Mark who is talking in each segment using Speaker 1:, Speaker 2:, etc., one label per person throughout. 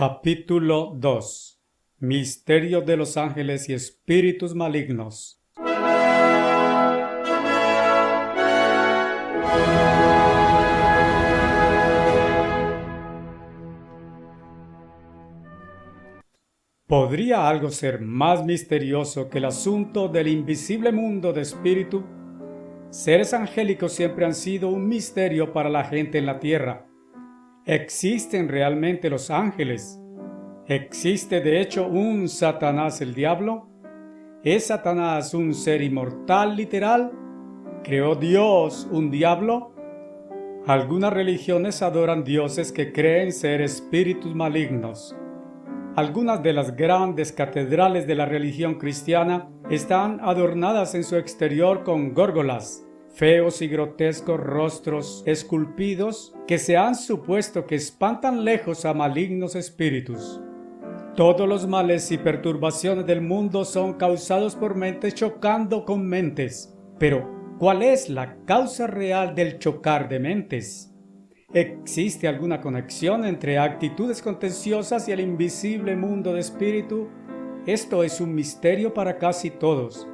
Speaker 1: Capítulo 2. Misterio de los ángeles y espíritus malignos. ¿Podría algo ser más misterioso que el asunto del invisible mundo de espíritu? Seres angélicos siempre han sido un misterio para la gente en la tierra. ¿Existen realmente los ángeles? ¿Existe de hecho un Satanás el diablo? ¿Es Satanás un ser inmortal literal? ¿Creó Dios un diablo? Algunas religiones adoran dioses que creen ser espíritus malignos. Algunas de las grandes catedrales de la religión cristiana están adornadas en su exterior con górgolas, feos y grotescos rostros esculpidos que se han supuesto que espantan lejos a malignos espíritus. Todos los males y perturbaciones del mundo son causados por mentes chocando con mentes. Pero, ¿cuál es la causa real del chocar de mentes? ¿Existe alguna conexión entre actitudes contenciosas y el invisible mundo de espíritu? Esto es un misterio para casi todos.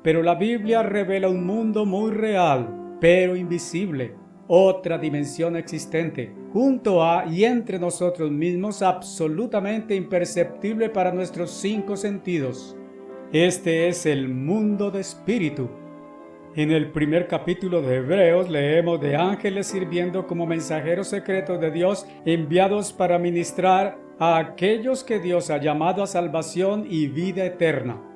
Speaker 1: Pero la Biblia revela un mundo muy real, pero invisible, otra dimensión existente, junto a y entre nosotros mismos, absolutamente imperceptible para nuestros 5 sentidos. Este es el mundo de espíritu. En el primer capítulo de Hebreos leemos de ángeles sirviendo como mensajeros secretos de Dios, enviados para ministrar a aquellos que Dios ha llamado a salvación y vida eterna.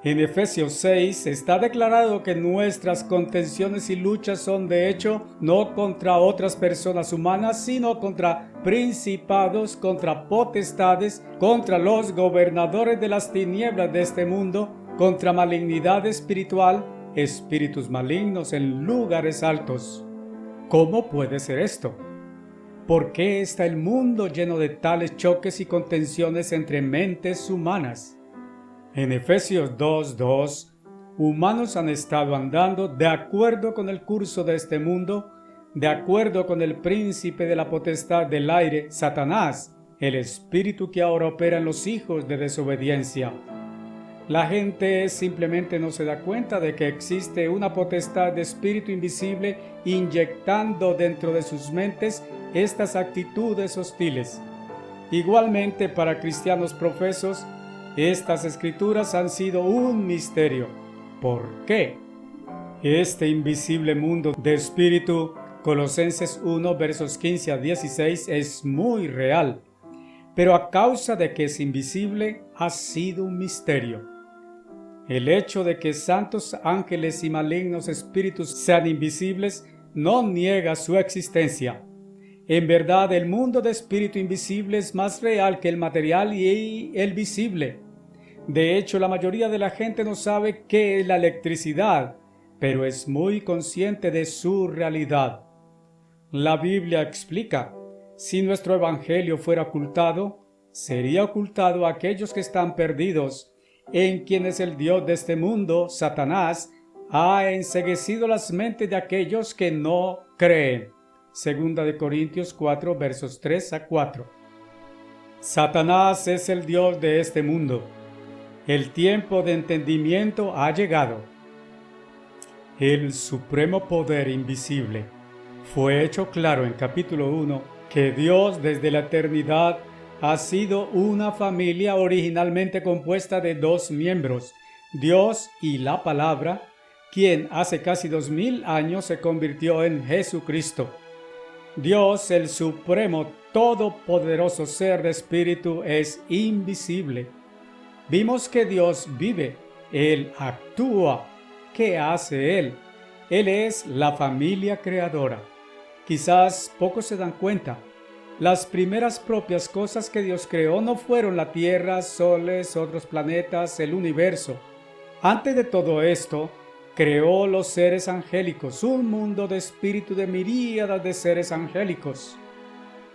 Speaker 1: En Efesios 6 está declarado que nuestras contenciones y luchas son de hecho no contra otras personas humanas, sino contra principados, contra potestades, contra los gobernadores de las tinieblas de este mundo, contra malignidad espiritual, espíritus malignos en lugares altos. ¿Cómo puede ser esto? ¿Por qué está el mundo lleno de tales choques y contenciones entre mentes humanas? En Efesios 2:2, humanos han estado andando de acuerdo con el curso de este mundo, de acuerdo con el príncipe de la potestad del aire, Satanás, el espíritu que ahora opera en los hijos de desobediencia. La gente simplemente no se da cuenta de que existe una potestad de espíritu invisible inyectando dentro de sus mentes estas actitudes hostiles. Igualmente, para cristianos profesos, estas escrituras han sido un misterio. ¿Por qué? Este invisible mundo de espíritu, Colosenses 1, versos 15 a 16, es muy real, pero a causa de que es invisible, ha sido un misterio. El hecho de que santos ángeles y malignos espíritus sean invisibles no niega su existencia. En verdad, el mundo de espíritu invisible es más real que el material y el visible. De hecho, la mayoría de la gente no sabe qué es la electricidad, pero es muy consciente de su realidad. La Biblia explica: si nuestro evangelio fuera ocultado, sería ocultado a aquellos que están perdidos, en quienes el Dios de este mundo, Satanás, ha enceguecido las mentes de aquellos que no creen. 2 Corintios 4, versos 3 a 4. Satanás es el Dios de este mundo. El tiempo de entendimiento ha llegado. El supremo poder invisible. Fue hecho claro en capítulo 1 que Dios desde la eternidad ha sido una familia originalmente compuesta de 2 miembros, Dios y la Palabra, quien hace casi 2000 años se convirtió en Jesucristo. Dios, el supremo, todopoderoso ser de espíritu, es invisible. Vimos que Dios vive, Él actúa. ¿Qué hace Él? Él es la familia creadora. Quizás pocos se dan cuenta. Las primeras propias cosas que Dios creó no fueron la tierra, soles, otros planetas, el universo. Antes de todo esto, creó los seres angélicos, un mundo de espíritu de miríadas de seres angélicos.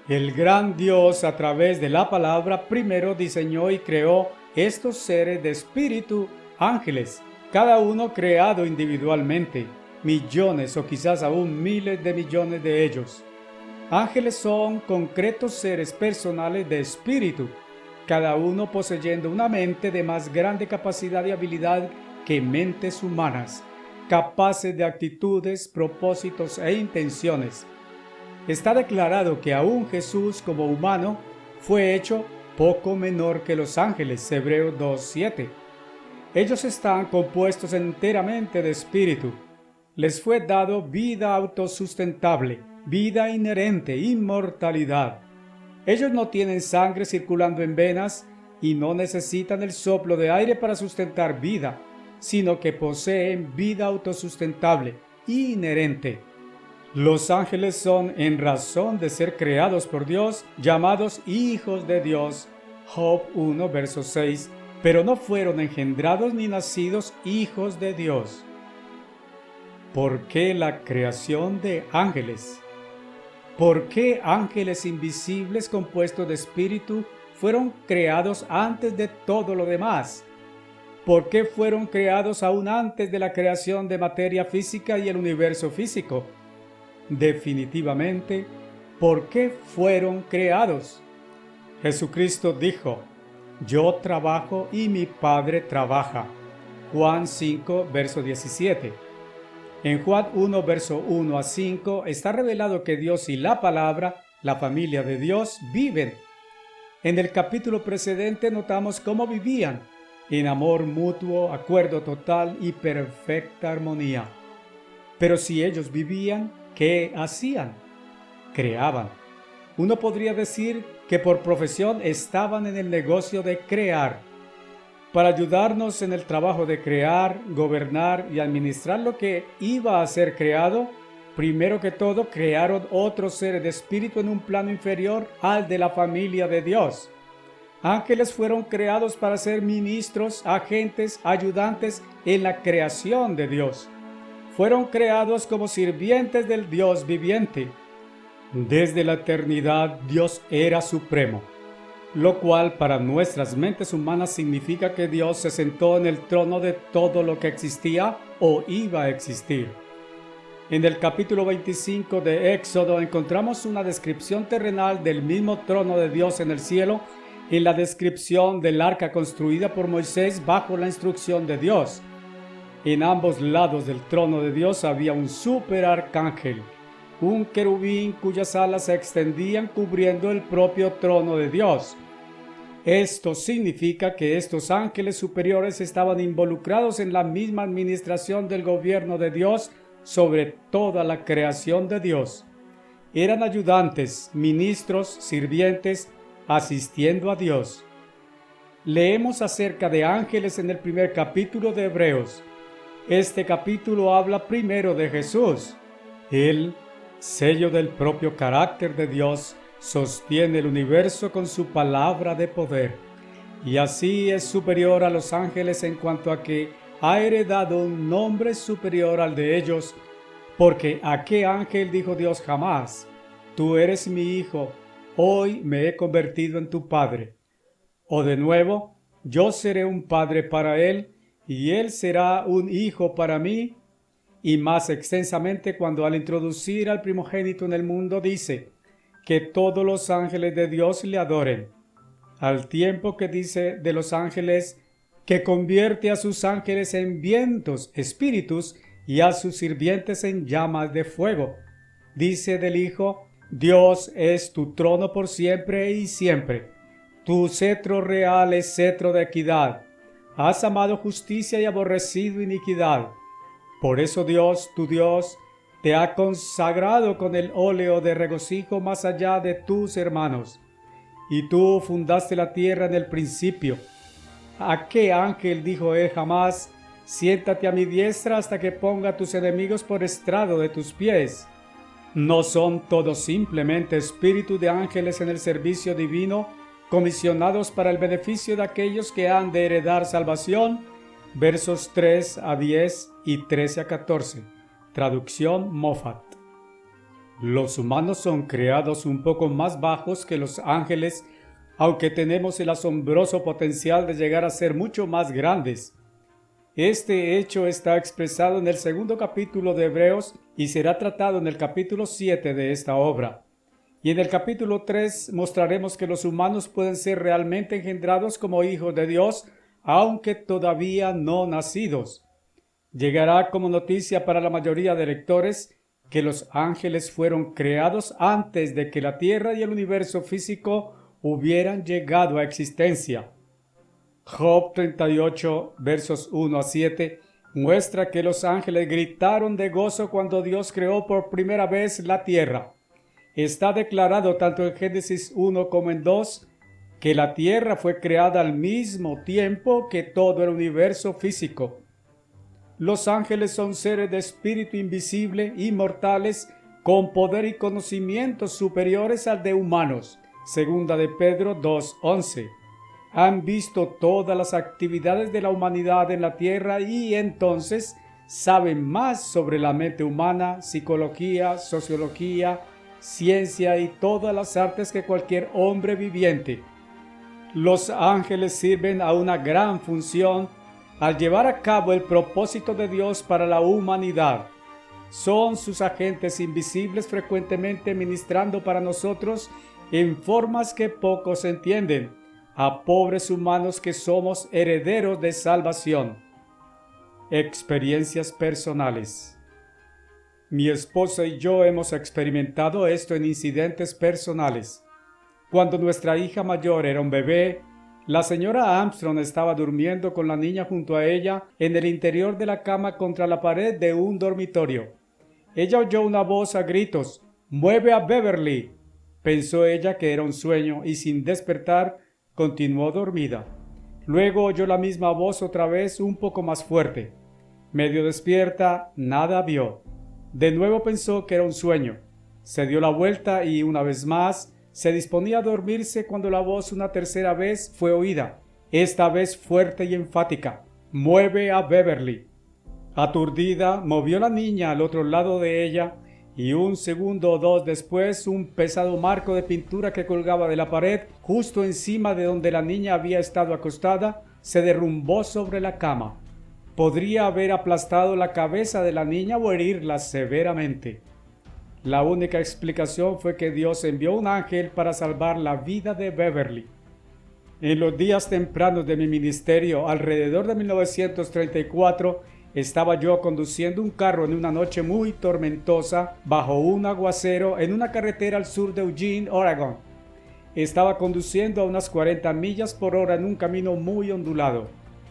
Speaker 1: El gran Dios, a través de la palabra, primero diseñó y creó estos seres de espíritu, ángeles, cada uno creado individualmente, millones o quizás aún miles de millones de ellos. Ángeles son concretos seres personales de espíritu, cada uno poseyendo una mente de más grande capacidad y habilidad que mentes humanas, capaces de actitudes, propósitos e intenciones. Está declarado que aún Jesús como humano fue hecho poco menor que los ángeles, Hebreos 2:7. Ellos están compuestos enteramente de espíritu. Les fue dado vida autosustentable, vida inherente, inmortalidad. Ellos no tienen sangre circulando en venas y no necesitan el soplo de aire para sustentar vida, sino que poseen vida autosustentable, inherente. Los ángeles son, en razón de ser creados por Dios, llamados hijos de Dios, Job 1, verso 6, pero no fueron engendrados ni nacidos hijos de Dios. ¿Por qué la creación de ángeles? ¿Por qué ángeles invisibles compuestos de espíritu fueron creados antes de todo lo demás? ¿Por qué fueron creados aún antes de la creación de materia física y el universo físico? Definitivamente, ¿por qué fueron creados? Jesucristo dijo: Yo trabajo y mi Padre trabaja. Juan 5, verso 17. En Juan 1, verso 1 a 5 está revelado que Dios y la palabra, la familia de Dios, viven. En el capítulo precedente notamos cómo vivían, en amor mutuo, acuerdo total y perfecta armonía. Pero si ellos vivían, ¿qué hacían? Creaban. Uno podría decir que por profesión estaban en el negocio de crear. Para ayudarnos en el trabajo de crear, gobernar y administrar lo que iba a ser creado, primero que todo crearon otros seres de espíritu en un plano inferior al de la familia de Dios. Ángeles fueron creados para ser ministros, agentes, ayudantes en la creación de Dios. Fueron creados como sirvientes del Dios viviente. Desde la eternidad Dios era supremo, lo cual para nuestras mentes humanas significa que Dios se sentó en el trono de todo lo que existía o iba a existir. En el capítulo 25 de Éxodo encontramos una descripción terrenal del mismo trono de Dios en el cielo y la descripción del arca construida por Moisés bajo la instrucción de Dios. En ambos lados del trono de Dios había un superarcángel, un querubín cuyas alas se extendían cubriendo el propio trono de Dios. Esto significa que estos ángeles superiores estaban involucrados en la misma administración del gobierno de Dios sobre toda la creación de Dios. Eran ayudantes, ministros, sirvientes, asistiendo a Dios. Leemos acerca de ángeles en el primer capítulo de Hebreos. Este capítulo habla primero de Jesús. Él, sello del propio carácter de Dios, sostiene el universo con su palabra de poder, y así es superior a los ángeles en cuanto a que ha heredado un nombre superior al de ellos, porque ¿a qué ángel dijo Dios jamás: Tú eres mi hijo, hoy me he convertido en tu padre? O de nuevo, yo seré un padre para él, y él será un hijo para mí. Y más extensamente cuando al introducir al primogénito en el mundo dice que todos los ángeles de Dios le adoren, al tiempo que dice de los ángeles que convierte a sus ángeles en vientos, espíritus, y a sus sirvientes en llamas de fuego. Dice del Hijo: Dios es tu trono por siempre y siempre. Tu cetro real es cetro de equidad. Has amado justicia y aborrecido iniquidad. Por eso Dios, tu Dios, te ha consagrado con el óleo de regocijo más allá de tus hermanos. Y tú fundaste la tierra en el principio. ¿A qué ángel dijo él jamás: Siéntate a mi diestra hasta que ponga a tus enemigos por estrado de tus pies? ¿No son todos simplemente espíritus de ángeles en el servicio divino, comisionados para el beneficio de aquellos que han de heredar salvación? Versos 3 a 10 y 13 a 14. Traducción Moffat. Los humanos son creados un poco más bajos que los ángeles, aunque tenemos el asombroso potencial de llegar a ser mucho más grandes. Este hecho está expresado en el segundo capítulo de Hebreos y será tratado en el capítulo 7 de esta obra. Y en el capítulo 3 mostraremos que los humanos pueden ser realmente engendrados como hijos de Dios, aunque todavía no nacidos. Llegará como noticia para la mayoría de lectores que los ángeles fueron creados antes de que la tierra y el universo físico hubieran llegado a existencia. Job 38, versos 1 a 7, muestra que los ángeles gritaron de gozo cuando Dios creó por primera vez la tierra. Está declarado tanto en Génesis 1 como en 2 que la tierra fue creada al mismo tiempo que todo el universo físico. Los ángeles son seres de espíritu invisible, inmortales, con poder y conocimientos superiores al de humanos. Segunda de Pedro 2:11. Han visto todas las actividades de la humanidad en la tierra y entonces saben más sobre la mente humana, psicología, sociología, ciencia y todas las artes que cualquier hombre viviente. Los ángeles sirven a una gran función al llevar a cabo el propósito de Dios para la humanidad. Son sus agentes invisibles, frecuentemente ministrando para nosotros en formas que pocos entienden, a pobres humanos que somos herederos de salvación. Experiencias personales. Mi esposa y yo hemos experimentado esto en incidentes personales. Cuando nuestra hija mayor era un bebé, la señora Armstrong estaba durmiendo con la niña junto a ella en el interior de la cama contra la pared de un dormitorio. Ella oyó una voz a gritos: «¡Mueve a Beverly!». Pensó ella que era un sueño y sin despertar continuó dormida. Luego oyó la misma voz otra vez, un poco más fuerte. Medio despierta, nada vio. De nuevo pensó que era un sueño. Se dio la vuelta y una vez más se disponía a dormirse cuando la voz una tercera vez fue oída, esta vez fuerte y enfática: «¡Mueve a Beverly!». Aturdida, movió la niña al otro lado de ella y un segundo o dos después un pesado marco de pintura que colgaba de la pared justo encima de donde la niña había estado acostada se derrumbó sobre la cama. Podría haber aplastado la cabeza de la niña o herirla severamente. La única explicación fue que Dios envió un ángel para salvar la vida de Beverly. En los días tempranos de mi ministerio, alrededor de 1934, estaba yo conduciendo un carro en una noche muy tormentosa, bajo un aguacero, en una carretera al sur de Eugene, Oregon. Estaba conduciendo a unas 40 millas por hora en un camino muy ondulado.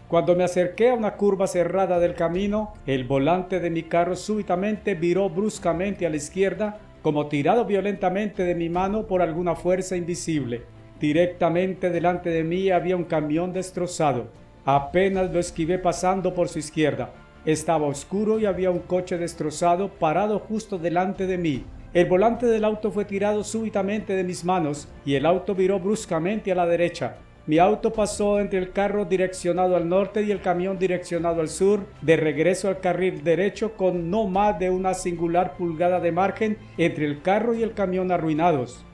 Speaker 1: Cuando me acerqué a una curva cerrada del camino, el volante de mi carro súbitamente viró bruscamente a la izquierda, como tirado violentamente de mi mano por alguna fuerza invisible. Directamente delante de mí había un camión destrozado. Apenas lo esquivé pasando por su izquierda. Estaba oscuro y había un coche destrozado parado justo delante de mí. El volante del auto fue tirado súbitamente de mis manos y el auto viró bruscamente a la derecha. Mi auto pasó entre el carro direccionado al norte y el camión direccionado al sur, de regreso al carril derecho, con no más de una singular pulgada de margen entre el carro y el camión arruinados.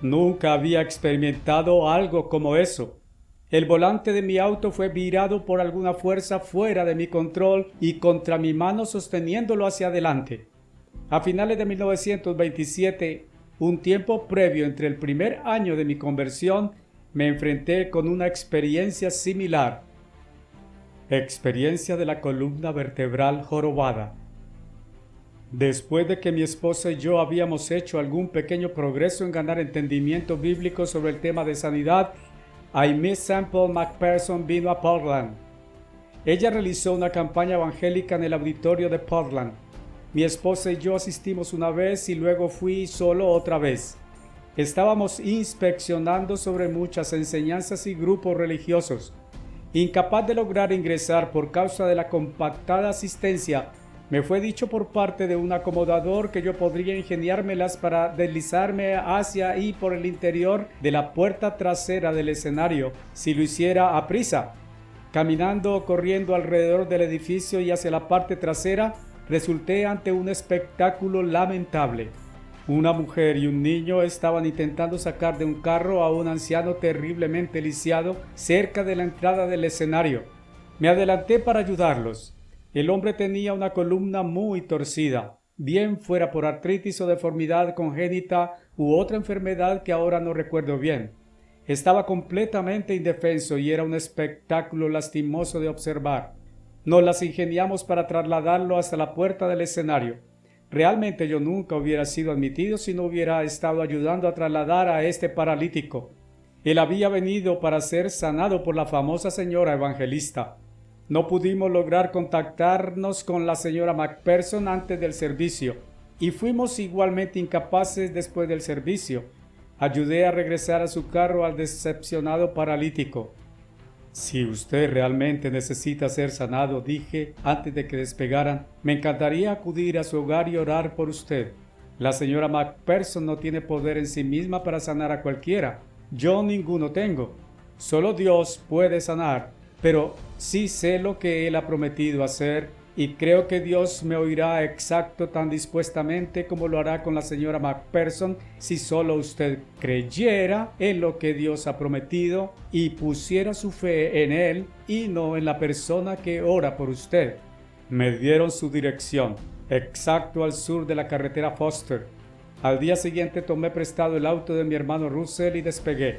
Speaker 1: Nunca había experimentado algo como eso. El volante de mi auto fue virado por alguna fuerza fuera de mi control y contra mi mano sosteniéndolo hacia adelante. A finales de 1927, un tiempo previo entre el primer año de mi conversión, me enfrenté con una experiencia similar. Experiencia de la columna vertebral jorobada. Después de que mi esposa y yo habíamos hecho algún pequeño progreso en ganar entendimiento bíblico sobre el tema de sanidad, Aimee Semple McPherson vino a Portland. Ella realizó una campaña evangélica en el auditorio de Portland. Mi esposa y yo asistimos una vez y luego fui solo otra vez. Estábamos inspeccionando sobre muchas enseñanzas y grupos religiosos. Incapaz de lograr ingresar por causa de la compactada asistencia, me fue dicho por parte de un acomodador que yo podría ingeniármelas para deslizarme hacia y por el interior de la puerta trasera del escenario, si lo hiciera a prisa. Caminando o corriendo alrededor del edificio y hacia la parte trasera, resulté ante un espectáculo lamentable. Una mujer y un niño estaban intentando sacar de un carro a un anciano terriblemente lisiado cerca de la entrada del escenario. Me adelanté para ayudarlos. El hombre tenía una columna muy torcida. bien fuera por artritis o deformidad congénita u otra enfermedad que ahora no recuerdo bien. Estaba completamente indefenso y era un espectáculo lastimoso de observar. Nos las ingeniamos para trasladarlo hasta la puerta del escenario. Realmente yo nunca hubiera sido admitido si no hubiera estado ayudando a trasladar a este paralítico. Él había venido para ser sanado por la famosa señora evangelista. No pudimos lograr contactarnos con la señora McPherson antes del servicio y fuimos igualmente incapaces después del servicio. Ayudé a regresar a su carro al decepcionado paralítico. Si usted realmente necesita ser sanado, dije antes de que despegaran, me encantaría acudir a su hogar y orar por usted. La señora McPherson no tiene poder en sí misma para sanar a cualquiera. Yo ninguno tengo. Solo Dios puede sanar, pero sí sé lo que Él ha prometido hacer y creo que Dios me oirá exacto tan dispuestamente como lo hará con la señora McPherson si solo usted creyera en lo que Dios ha prometido y pusiera su fe en Él y no en la persona que ora por usted. Me dieron su dirección, exacto al sur de la carretera Foster. Al día siguiente tomé prestado el auto de mi hermano Russell y despegué.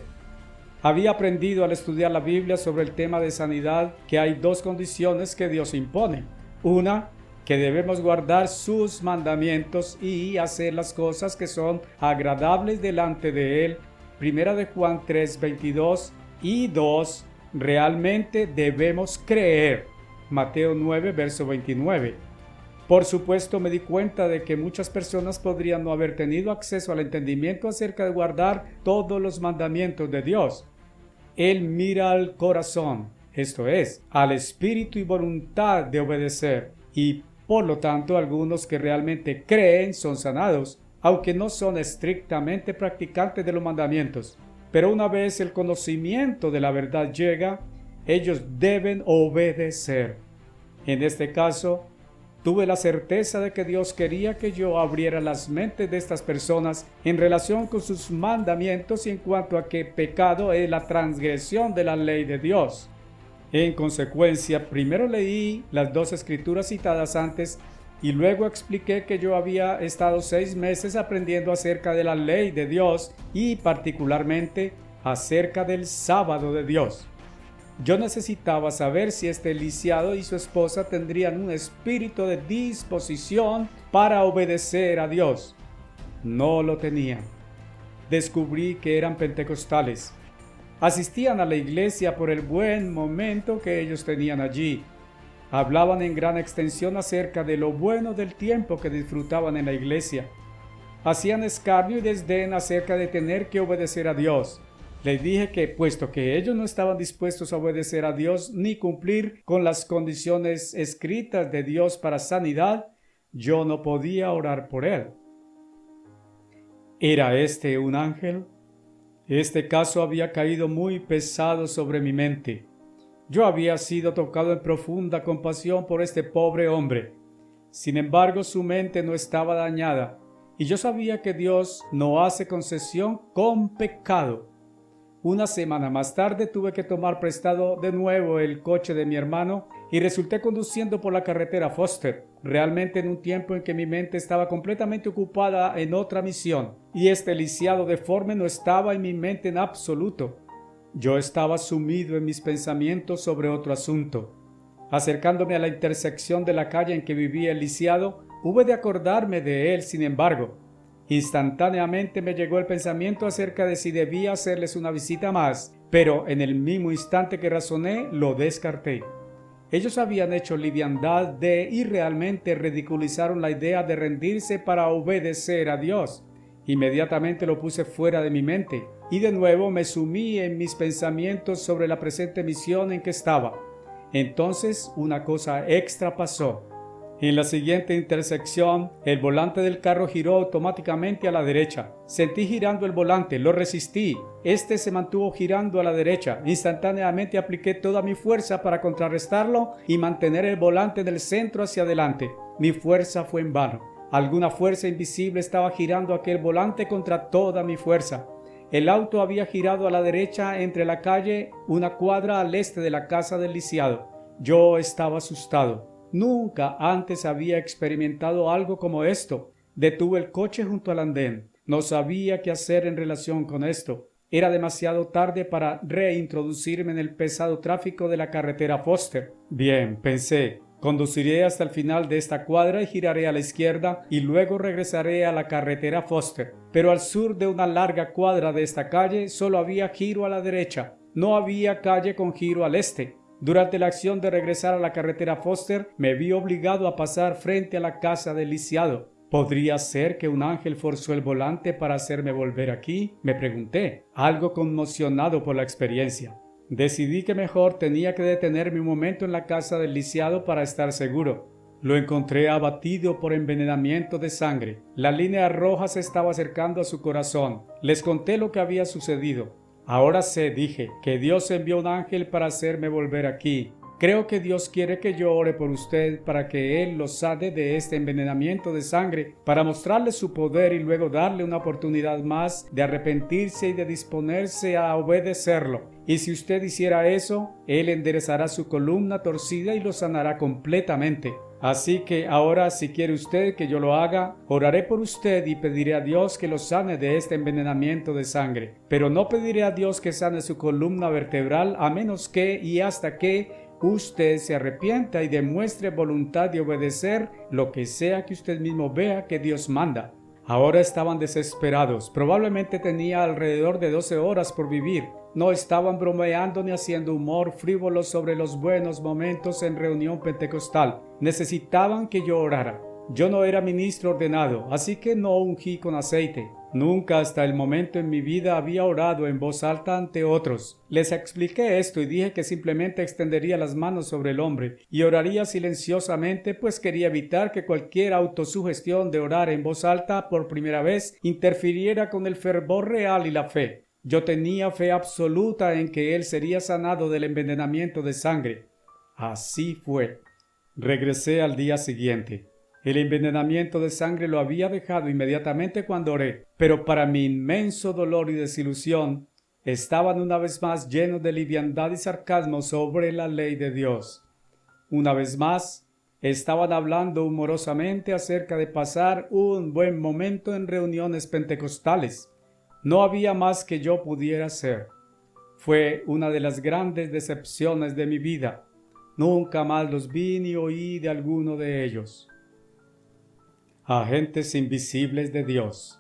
Speaker 1: Había aprendido al estudiar la Biblia sobre el tema de sanidad que hay dos condiciones que Dios impone. Una, que debemos guardar sus mandamientos y hacer las cosas que son agradables delante de Él. Primera de Juan 3:22. Y dos, realmente debemos creer. Mateo 9, verso 29. Por supuesto, me di cuenta de que muchas personas podrían no haber tenido acceso al entendimiento acerca de guardar todos los mandamientos de Dios. Él mira al corazón, esto es, al espíritu y voluntad de obedecer, y por lo tanto algunos que realmente creen son sanados, aunque no son estrictamente practicantes de los mandamientos. Pero una vez el conocimiento de la verdad llega, ellos deben obedecer. En este caso, tuve la certeza de que Dios quería que yo abriera las mentes de estas personas en relación con sus mandamientos y en cuanto a que pecado es la transgresión de la ley de Dios. En consecuencia, primero leí las dos escrituras citadas antes y luego expliqué que yo había estado 6 meses aprendiendo acerca de la ley de Dios y particularmente acerca del sábado de Dios. Yo necesitaba saber si este lisiado y su esposa tendrían un espíritu de disposición para obedecer a Dios. No lo tenían. Descubrí que eran pentecostales. Asistían a la iglesia por el buen momento que ellos tenían allí. Hablaban en gran extensión acerca de lo bueno del tiempo que disfrutaban en la iglesia. Hacían escarnio y desdén acerca de tener que obedecer a Dios. Les dije que, puesto que ellos no estaban dispuestos a obedecer a Dios ni cumplir con las condiciones escritas de Dios para sanidad, yo no podía orar por él. ¿Era este un ángel? Este caso había caído muy pesado sobre mi mente. Yo había sido tocado en profunda compasión por este pobre hombre. Sin embargo, su mente no estaba dañada, y yo sabía que Dios no hace concesión con pecado. Una semana más tarde tuve que tomar prestado de nuevo el coche de mi hermano y resulté conduciendo por la carretera Foster, realmente en un tiempo en que mi mente estaba completamente ocupada en otra misión, y este lisiado deforme no estaba en mi mente en absoluto. Yo estaba sumido en mis pensamientos sobre otro asunto. Acercándome a la intersección de la calle en que vivía el lisiado, hube de acordarme de él, sin embargo. Instantáneamente me llegó el pensamiento acerca de si debía hacerles una visita más, pero en el mismo instante que razoné, lo descarté. Ellos habían hecho liviandad y realmente ridiculizaron la idea de rendirse para obedecer a Dios. Inmediatamente lo puse fuera de mi mente, y de nuevo me sumí en mis pensamientos sobre la presente misión en que estaba. Entonces una cosa extra pasó. En la siguiente intersección, el volante del carro giró automáticamente a la derecha. Sentí girando el volante, lo resistí. Este se mantuvo girando a la derecha. Instantáneamente apliqué toda mi fuerza para contrarrestarlo y mantener el volante del centro hacia adelante. Mi fuerza fue en vano. Alguna fuerza invisible estaba girando aquel volante contra toda mi fuerza. El auto había girado a la derecha entre la calle, una cuadra al este de la casa del lisiado. Yo estaba asustado. Nunca antes había experimentado algo como esto. Detuve el coche junto al andén. No sabía qué hacer en relación con esto. Era demasiado tarde para reintroducirme en el pesado tráfico de la carretera Foster. Bien, pensé, conduciré hasta el final de esta cuadra y giraré a la izquierda y luego regresaré a la carretera Foster. Pero al sur de una larga cuadra de esta calle solo había giro a la derecha. No había calle con giro al este. Durante la acción de regresar a la carretera Foster, me vi obligado a pasar frente a la casa del lisiado. ¿Podría ser que un ángel forzó el volante para hacerme volver aquí?, me pregunté, algo conmocionado por la experiencia. Decidí que mejor tenía que detenerme un momento en la casa del lisiado para estar seguro. Lo encontré abatido por envenenamiento de sangre. La línea roja se estaba acercando a su corazón. Les conté lo que había sucedido. Ahora sé, dije, que Dios envió un ángel para hacerme volver aquí. Creo que Dios quiere que yo ore por usted para que Él lo sane de este envenenamiento de sangre, para mostrarle su poder y luego darle una oportunidad más de arrepentirse y de disponerse a obedecerlo. Y si usted hiciera eso, Él enderezará su columna torcida y lo sanará completamente. Así que ahora, si quiere usted que yo lo haga, oraré por usted y pediré a Dios que lo sane de este envenenamiento de sangre. Pero no pediré a Dios que sane su columna vertebral a menos que y hasta que usted se arrepienta y demuestre voluntad de obedecer lo que sea que usted mismo vea que Dios manda. Ahora estaban desesperados. Probablemente tenía alrededor de 12 horas por vivir. No estaban bromeando ni haciendo humor frívolo sobre los buenos momentos en reunión pentecostal. Necesitaban que yo orara. Yo no era ministro ordenado, así que no ungí con aceite. Nunca hasta el momento en mi vida había orado en voz alta ante otros. Les expliqué esto y dije que simplemente extendería las manos sobre el hombre y oraría silenciosamente, pues quería evitar que cualquier autosugestión de orar en voz alta por primera vez interfiriera con el fervor real y la fe. Yo tenía fe absoluta en que él sería sanado del envenenamiento de sangre. Así fue. Regresé al día siguiente. El envenenamiento de sangre lo había dejado inmediatamente cuando oré, pero para mi inmenso dolor y desilusión, estaban una vez más llenos de liviandad y sarcasmo sobre la ley de Dios. Una vez más, estaban hablando humorosamente acerca de pasar un buen momento en reuniones pentecostales. No había más que yo pudiera hacer. Fue una de las grandes decepciones de mi vida. Nunca más los vi ni oí de alguno de ellos. Agentes invisibles de Dios.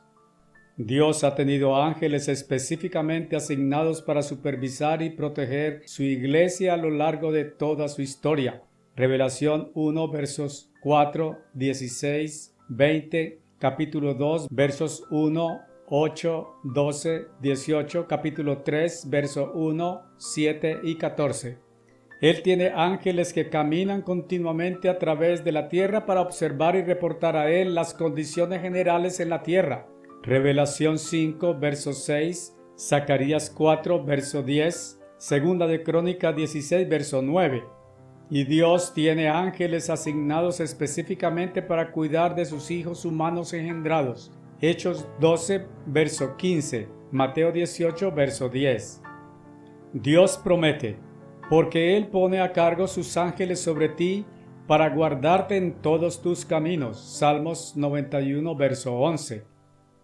Speaker 1: Dios ha tenido ángeles específicamente asignados para supervisar y proteger su iglesia a lo largo de toda su historia. Revelación 1, versos 4, 16, 20, capítulo 2, versos 1, 8, 12, 18, capítulo 3, verso 1, 7 y 14. Él tiene ángeles que caminan continuamente a través de la tierra para observar y reportar a Él las condiciones generales en la tierra. Revelación 5, verso 6, Zacarías 4, verso 10, Segunda de Crónicas 16, verso 9. Y Dios tiene ángeles asignados específicamente para cuidar de sus hijos humanos engendrados. Hechos 12, verso 15, Mateo 18, verso 10. Dios promete, porque Él pone a cargo sus ángeles sobre ti para guardarte en todos tus caminos. Salmos 91, verso 11.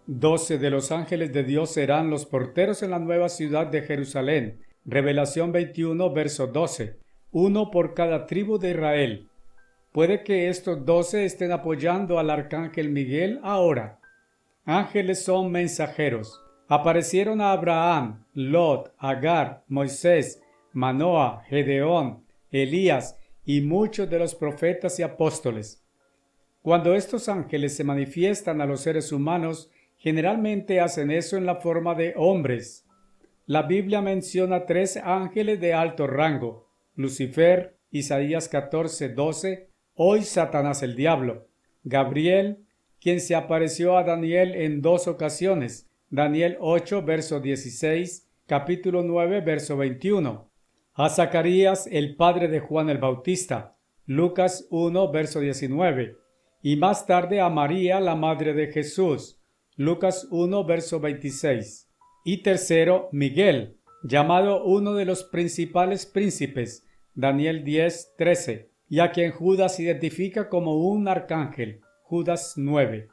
Speaker 1: 12 de los ángeles de Dios serán los porteros en la nueva ciudad de Jerusalén. Revelación 21, verso 12. Uno por cada tribu de Israel. Puede que estos 12 estén apoyando al arcángel Miguel ahora. Ángeles son mensajeros. Aparecieron a Abraham, Lot, Agar, Moisés, Manoa, Gedeón, Elías y muchos de los profetas y apóstoles. Cuando estos ángeles se manifiestan a los seres humanos, generalmente hacen eso en la forma de hombres. La Biblia menciona 3 ángeles de alto rango: Lucifer, Isaías 14, 12, hoy Satanás el diablo; Gabriel, quien se apareció a Daniel en 2 ocasiones, Daniel 8, verso 16, capítulo 9, verso 21. A Zacarías, el padre de Juan el Bautista, Lucas 1, verso 19, y más tarde a María, la madre de Jesús, Lucas 1, verso 26. Y tercero, Miguel, llamado uno de los principales príncipes, Daniel 10, 13. y a quien Judas identifica como un arcángel, Judas 9.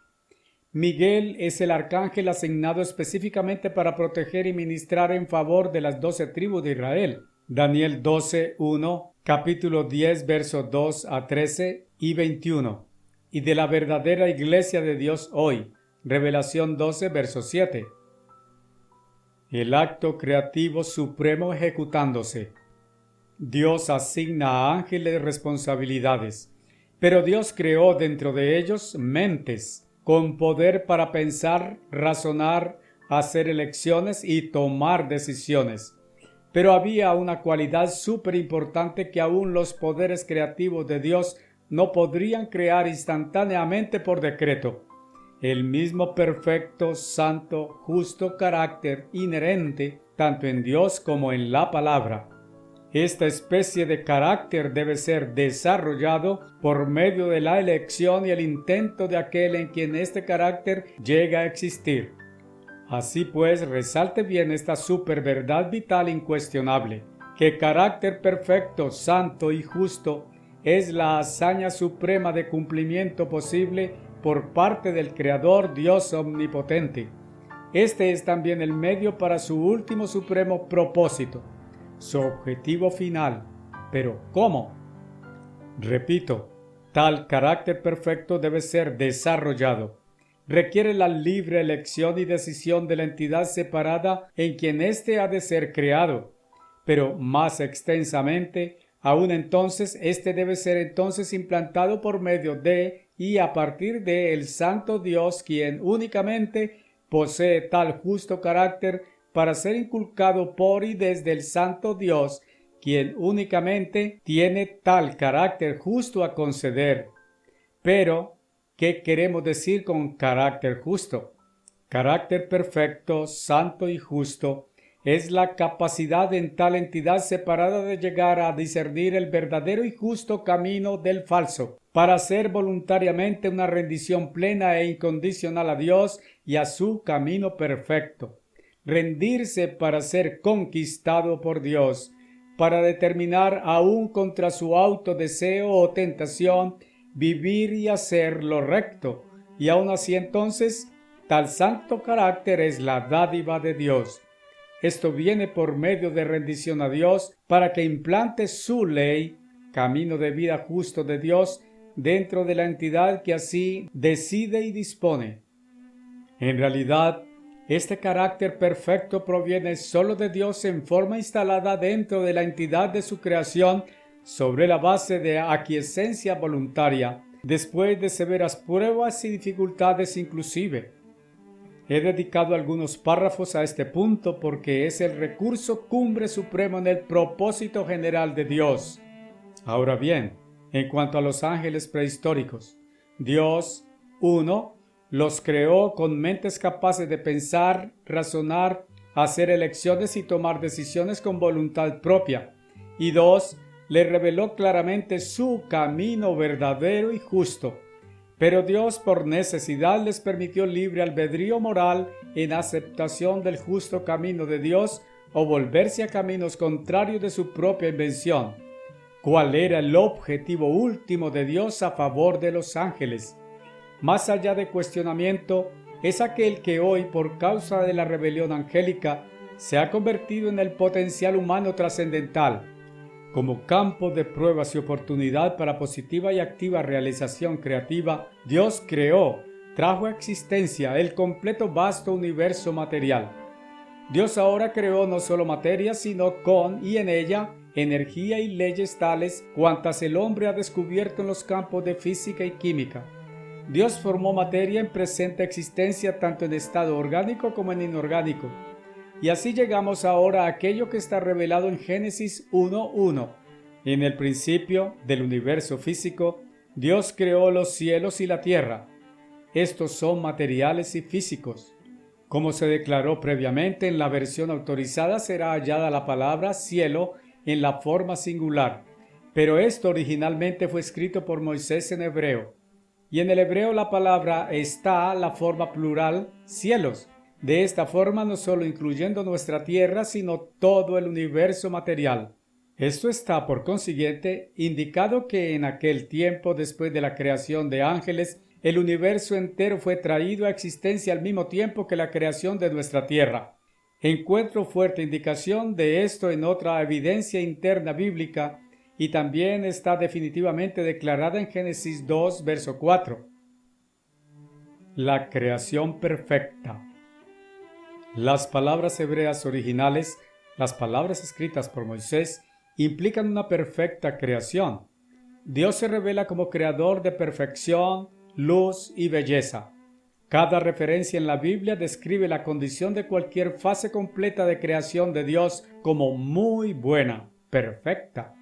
Speaker 1: Miguel es el arcángel asignado específicamente para proteger y ministrar en favor de las 12 tribus de Israel. Daniel 12:1, capítulo 10, versos 2 a 13 y 21. Y de la verdadera iglesia de Dios hoy. Revelación 12, verso 7. El acto creativo supremo ejecutándose. Dios asigna a ángeles responsabilidades, pero Dios creó dentro de ellos mentes con poder para pensar, razonar, hacer elecciones y tomar decisiones. Pero había una cualidad súper importante que aún los poderes creativos de Dios no podrían crear instantáneamente por decreto. El mismo perfecto, santo, justo carácter inherente tanto en Dios como en la palabra. Esta especie de carácter debe ser desarrollado por medio de la elección y el intento de aquel en quien este carácter llega a existir. Así pues, resalte bien esta superverdad vital incuestionable, que carácter perfecto, santo y justo es la hazaña suprema de cumplimiento posible por parte del Creador Dios omnipotente. Este es también el medio para su último supremo propósito, su objetivo final. ¿Pero cómo? Repito, tal carácter perfecto debe ser desarrollado. Requiere la libre elección y decisión de la entidad separada en quien éste ha de ser creado. Pero más extensamente, aún entonces, éste debe ser entonces implantado por medio de y a partir de el Santo Dios, quien únicamente posee tal justo carácter para ser inculcado por y desde el Santo Dios, quien únicamente tiene tal carácter justo a conceder. Pero, ¿qué queremos decir con carácter justo? Carácter perfecto, santo y justo es la capacidad en tal entidad separada de llegar a discernir el verdadero y justo camino del falso, para hacer voluntariamente una rendición plena e incondicional a Dios y a su camino perfecto. Rendirse para ser conquistado por Dios, para determinar aún contra su autodeseo o tentación, vivir y hacer lo recto, y aún así entonces, tal santo carácter es la dádiva de Dios. Esto viene por medio de rendición a Dios para que implante su ley, camino de vida justo de Dios, dentro de la entidad que así decide y dispone. En realidad, este carácter perfecto proviene solo de Dios en forma instalada dentro de la entidad de su creación sobre la base de aquiescencia voluntaria, después de severas pruebas y dificultades inclusive. He dedicado algunos párrafos a este punto porque es el recurso cumbre supremo en el propósito general de Dios. Ahora bien, en cuanto a los ángeles prehistóricos, Dios, 1, los creó con mentes capaces de pensar, razonar, hacer elecciones y tomar decisiones con voluntad propia. Y 2, le reveló claramente su camino verdadero y justo. Pero Dios por necesidad les permitió libre albedrío moral en aceptación del justo camino de Dios o volverse a caminos contrarios de su propia invención. ¿Cuál era el objetivo último de Dios a favor de los ángeles? Más allá de cuestionamiento, es aquel que hoy, por causa de la rebelión angélica, se ha convertido en el potencial humano trascendental, como campo de pruebas y oportunidad para positiva y activa realización creativa. Dios creó, trajo a existencia el completo vasto universo material. Dios ahora creó no solo materia, sino con y en ella energía y leyes tales cuantas el hombre ha descubierto en los campos de física y química. Dios formó materia en presente existencia tanto en estado orgánico como en inorgánico. Y así llegamos ahora a aquello que está revelado en Génesis 1:1. En el principio del universo físico, Dios creó los cielos y la tierra. Estos son materiales y físicos. Como se declaró previamente, en la versión autorizada será hallada la palabra cielo en la forma singular, pero esto originalmente fue escrito por Moisés en hebreo. Y en el hebreo la palabra está la forma plural cielos. De esta forma no solo incluyendo nuestra tierra, sino todo el universo material. Esto está, por consiguiente, indicado que en aquel tiempo, después de la creación de ángeles, el universo entero fue traído a existencia al mismo tiempo que la creación de nuestra tierra. Encuentro fuerte indicación de esto en otra evidencia interna bíblica y también está definitivamente declarada en Génesis 2, verso 4. La creación perfecta. Las palabras hebreas originales, las palabras escritas por Moisés, implican una perfecta creación. Dios se revela como creador de perfección, luz y belleza. Cada referencia en la Biblia describe la condición de cualquier fase completa de creación de Dios como muy buena, perfecta.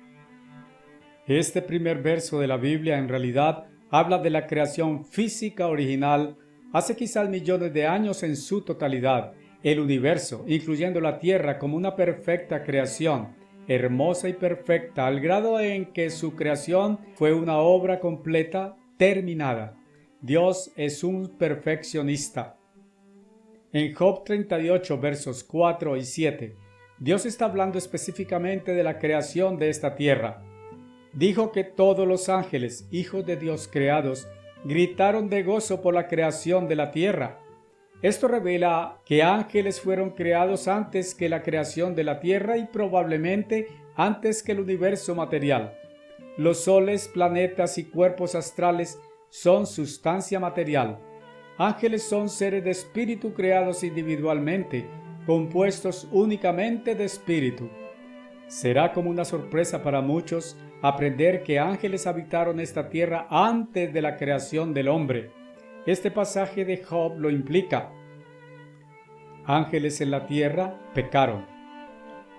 Speaker 1: Este primer verso de la Biblia en realidad habla de la creación física original hace quizás millones de años en su totalidad, el universo, incluyendo la tierra, como una perfecta creación, hermosa y perfecta, al grado en que su creación fue una obra completa, terminada. Dios es un perfeccionista. En Job 38, versos 4 y 7, Dios está hablando específicamente de la creación de esta tierra. Dijo que todos los ángeles, hijos de Dios creados, gritaron de gozo por la creación de la tierra. Esto revela que ángeles fueron creados antes que la creación de la tierra y probablemente antes que el universo material. Los soles, planetas y cuerpos astrales son sustancia material. Ángeles son seres de espíritu creados individualmente, compuestos únicamente de espíritu. Será como una sorpresa para muchos aprender que ángeles habitaron esta tierra antes de la creación del hombre. Este pasaje de Job lo implica. Ángeles en la tierra pecaron.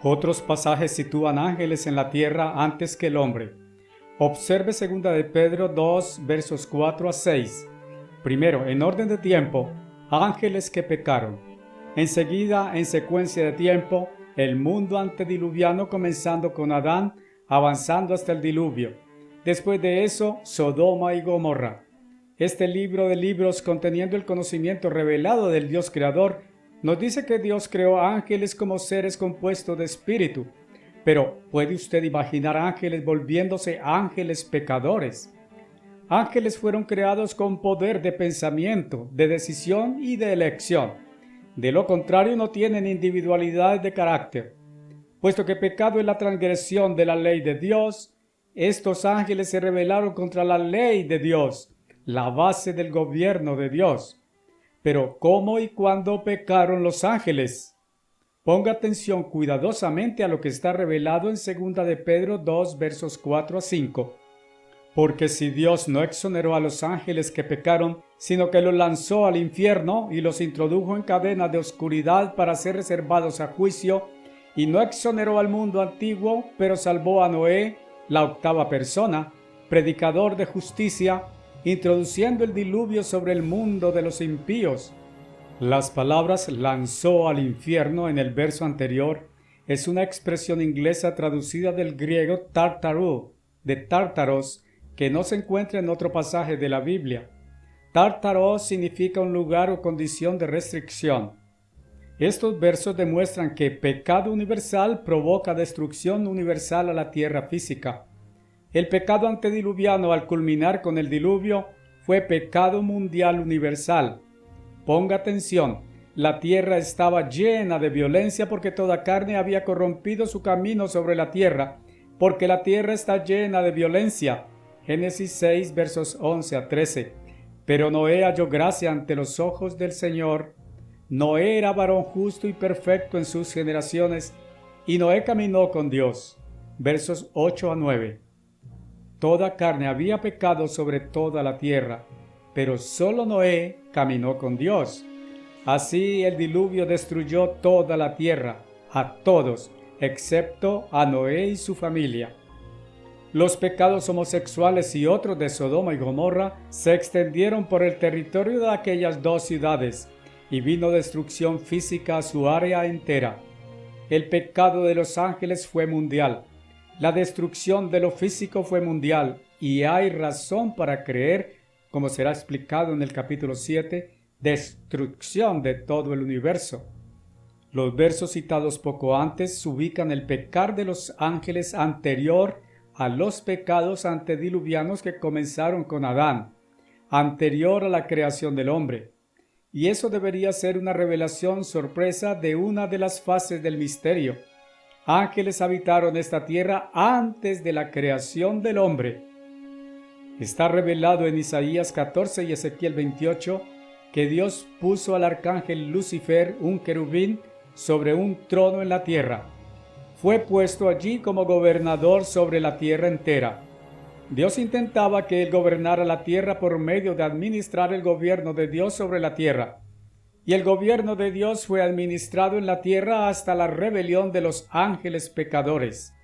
Speaker 1: Otros pasajes sitúan ángeles en la tierra antes que el hombre. Observe 2 de Pedro 2, versos 4 a 6. Primero, en orden de tiempo, ángeles que pecaron. Enseguida, en secuencia de tiempo, el mundo antediluviano comenzando con Adán, avanzando hasta el diluvio. Después de eso, Sodoma y Gomorra. Este libro de libros, conteniendo el conocimiento revelado del Dios creador, nos dice que Dios creó ángeles como seres compuestos de espíritu. Pero, ¿puede usted imaginar ángeles volviéndose ángeles pecadores? Ángeles fueron creados con poder de pensamiento, de decisión y de elección. De lo contrario, no tienen individualidad de carácter. Puesto que pecado es la transgresión de la ley de Dios, estos ángeles se rebelaron contra la ley de Dios, la base del gobierno de Dios. Pero ¿cómo y cuándo pecaron los ángeles? Ponga atención cuidadosamente a lo que está revelado en 2 de Pedro 2, versos 4 a 5. Porque si Dios no exoneró a los ángeles que pecaron, sino que los lanzó al infierno y los introdujo en cadenas de oscuridad para ser reservados a juicio, y no exoneró al mundo antiguo, pero salvó a Noé, la octava persona, predicador de justicia, introduciendo el diluvio sobre el mundo de los impíos. Las palabras lanzó al infierno en el verso anterior es una expresión inglesa traducida del griego tartarú, de Tártaros, que no se encuentra en otro pasaje de la Biblia. Tártaro significa un lugar o condición de restricción. Estos versos demuestran que pecado universal provoca destrucción universal a la tierra física. El pecado antediluviano al culminar con el diluvio fue pecado mundial universal. Ponga atención, la tierra estaba llena de violencia porque toda carne había corrompido su camino sobre la tierra, porque la tierra está llena de violencia. Génesis 6, versos 11 a 13. Pero Noé halló gracia ante los ojos del Señor. Noé era varón justo y perfecto en sus generaciones, y Noé caminó con Dios. Versos 8 a 9. Toda carne había pecado sobre toda la tierra, pero solo Noé caminó con Dios. Así el diluvio destruyó toda la tierra, a todos, excepto a Noé y su familia. Los pecados homosexuales y otros de Sodoma y Gomorra se extendieron por el territorio de aquellas dos ciudades, y vino destrucción física a su área entera. El pecado de los ángeles fue mundial. La destrucción de lo físico fue mundial, y hay razón para creer, como será explicado en el capítulo 7, destrucción de todo el universo. Los versos citados poco antes ubican el pecar de los ángeles anterior a los pecados antediluvianos que comenzaron con Adán, anterior a la creación del hombre. Y eso debería ser una revelación sorpresa de una de las fases del misterio. Ángeles habitaron esta tierra antes de la creación del hombre. Está revelado en Isaías 14 y Ezequiel 28 que Dios puso al arcángel Lucifer, un querubín, sobre un trono en la tierra. Fue puesto allí como gobernador sobre la tierra entera. Dios intentaba que él gobernara la tierra por medio de administrar el gobierno de Dios sobre la tierra. Y el gobierno de Dios fue administrado en la tierra hasta la rebelión de los ángeles pecadores.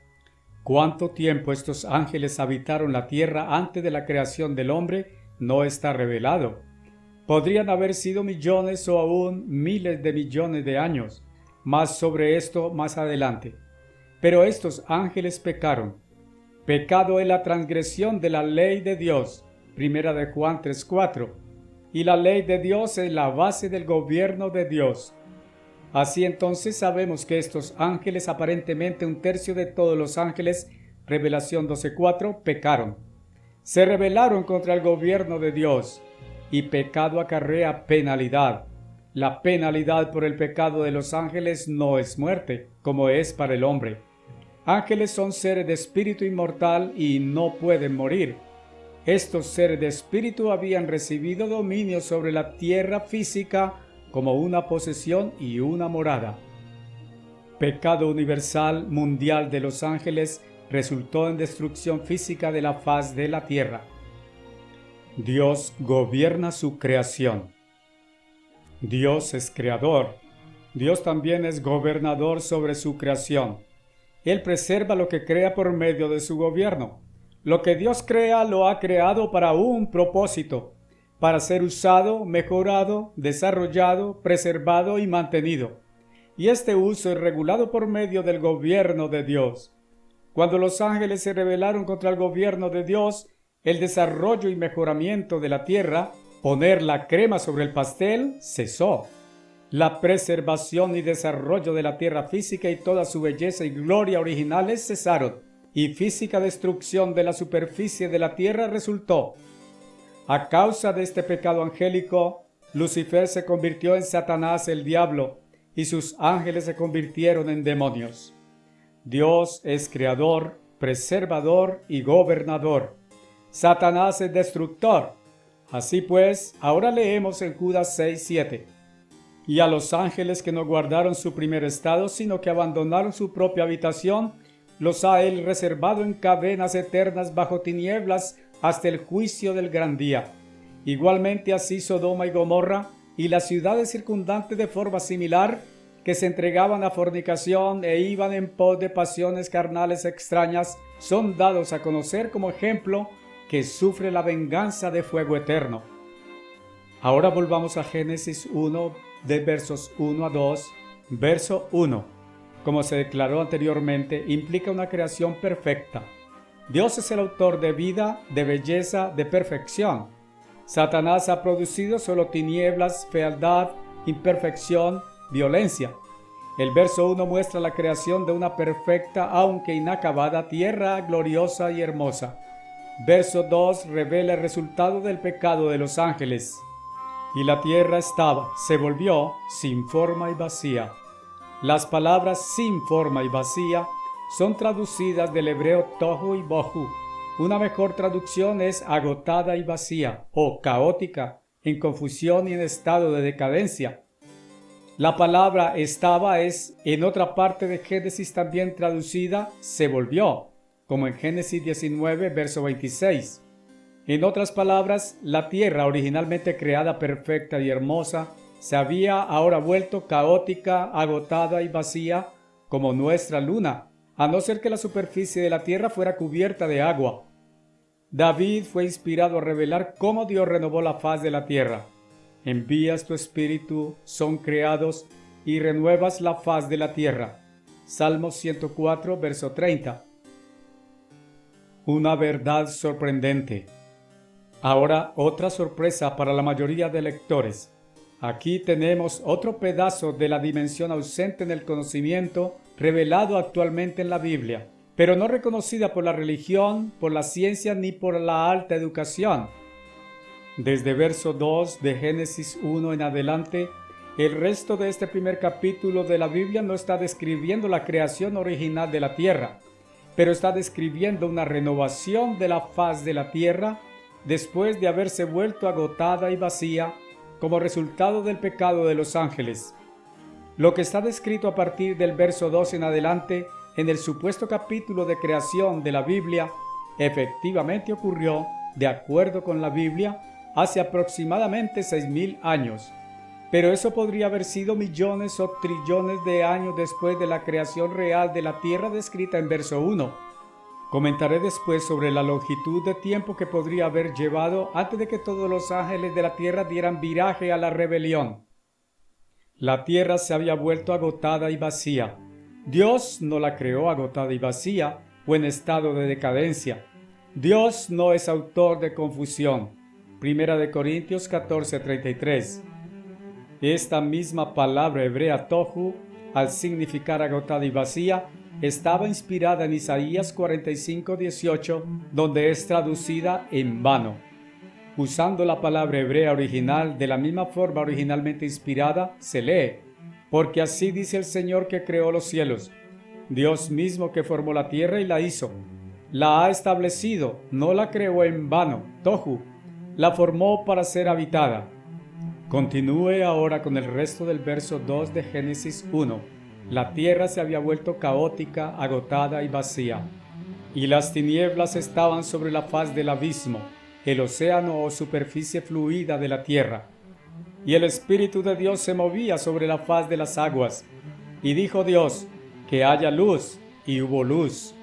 Speaker 1: ¿Cuánto tiempo estos ángeles habitaron la tierra antes de la creación del hombre? No está revelado. Podrían haber sido millones o aún miles de millones de años. Más sobre esto más adelante. Pero estos ángeles pecaron. Pecado es la transgresión de la ley de Dios, 1 de Juan 3:4, y la ley de Dios es la base del gobierno de Dios. Así entonces sabemos que estos ángeles, aparentemente un tercio de todos los ángeles, Revelación 12:4, pecaron. Se rebelaron contra el gobierno de Dios, y pecado acarrea penalidad. La penalidad por el pecado de los ángeles no es muerte, como es para el hombre. Ángeles son seres de espíritu inmortal y no pueden morir. Estos seres de espíritu habían recibido dominio sobre la tierra física como una posesión y una morada. Pecado universal mundial de los ángeles resultó en destrucción física de la faz de la tierra. Dios gobierna su creación. Dios es creador. Dios también es gobernador sobre su creación. Él preserva lo que crea por medio de su gobierno. Lo que Dios crea lo ha creado para un propósito, para ser usado, mejorado, desarrollado, preservado y mantenido. Y este uso es regulado por medio del gobierno de Dios. Cuando los ángeles se rebelaron contra el gobierno de Dios, el desarrollo y mejoramiento de la tierra, poner la crema sobre el pastel, cesó. La preservación y desarrollo de la tierra física y toda su belleza y gloria originales cesaron, y física destrucción de la superficie de la tierra resultó. A causa de este pecado angélico, Lucifer se convirtió en Satanás el diablo, y sus ángeles se convirtieron en demonios. Dios es creador, preservador y gobernador. Satanás es destructor. Así pues, ahora leemos en Judas 6:7. Y a los ángeles que no guardaron su primer estado, sino que abandonaron su propia habitación, los ha él reservado en cadenas eternas bajo tinieblas hasta el juicio del gran día. Igualmente así Sodoma y Gomorra y las ciudades circundantes de forma similar, que se entregaban a fornicación e iban en pos de pasiones carnales extrañas, son dados a conocer como ejemplo que sufre la venganza de fuego eterno. Ahora volvamos a Génesis 1, de versos 1 a 2. Verso 1. Como se declaró anteriormente, implica una creación perfecta. Dios es el autor de vida, de belleza, de perfección. Satanás ha producido solo tinieblas, fealdad, imperfección, violencia. El verso 1 muestra la creación de una perfecta, aunque inacabada, tierra gloriosa y hermosa. Verso 2 revela el resultado del pecado de los ángeles. Y la tierra se volvió sin forma y vacía. Las palabras sin forma y vacía son traducidas del hebreo tohu y bohu. Una mejor traducción es agotada y vacía, o caótica, en confusión y en estado de decadencia. La palabra estaba es en otra parte de Génesis también traducida se volvió, como en Génesis 19, verso 26. En otras palabras, la tierra originalmente creada perfecta y hermosa se había ahora vuelto caótica, agotada y vacía como nuestra luna, a no ser que la superficie de la tierra fuera cubierta de agua. David fue inspirado a revelar cómo Dios renovó la faz de la tierra. Envías tu espíritu, son creados y renuevas la faz de la tierra. Salmos 104, verso 30. Una verdad sorprendente. Ahora otra sorpresa para la mayoría de lectores. Aquí tenemos otro pedazo de la dimensión ausente en el conocimiento revelado actualmente en la Biblia, pero no reconocida por la religión, por la ciencia ni por la alta educación. Desde verso 2 de Génesis 1 en adelante, el resto de este primer capítulo de la Biblia no está describiendo la creación original de la tierra, pero está describiendo una renovación de la faz de la tierra después de haberse vuelto agotada y vacía como resultado del pecado de los ángeles. Lo que está descrito a partir del verso 2 en adelante en el supuesto capítulo de creación de la Biblia efectivamente ocurrió, de acuerdo con la Biblia, hace aproximadamente 6,000 años. Pero eso podría haber sido millones o trillones de años después de la creación real de la tierra descrita en verso 1. Comentaré después sobre la longitud de tiempo que podría haber llevado antes de que todos los ángeles de la tierra dieran viraje a la rebelión. La tierra se había vuelto agotada y vacía. Dios no la creó agotada y vacía o en estado de decadencia. Dios no es autor de confusión. 1 Corintios 14:33. Esta misma palabra hebrea tohu, al significar agotada y vacía, estaba inspirada en Isaías 45:18, donde es traducida en vano. Usando la palabra hebrea original de la misma forma originalmente inspirada, se lee: porque así dice el Señor que creó los cielos, Dios mismo que formó la tierra y la hizo. La ha establecido, no la creó en vano, tohu, la formó para ser habitada. Continúe ahora con el resto del verso 2 de Génesis 1. La tierra se había vuelto caótica, agotada y vacía, y las tinieblas estaban sobre la faz del abismo, el océano o superficie fluida de la tierra. Y el Espíritu de Dios se movía sobre la faz de las aguas. Y dijo Dios: que haya luz, y hubo luz.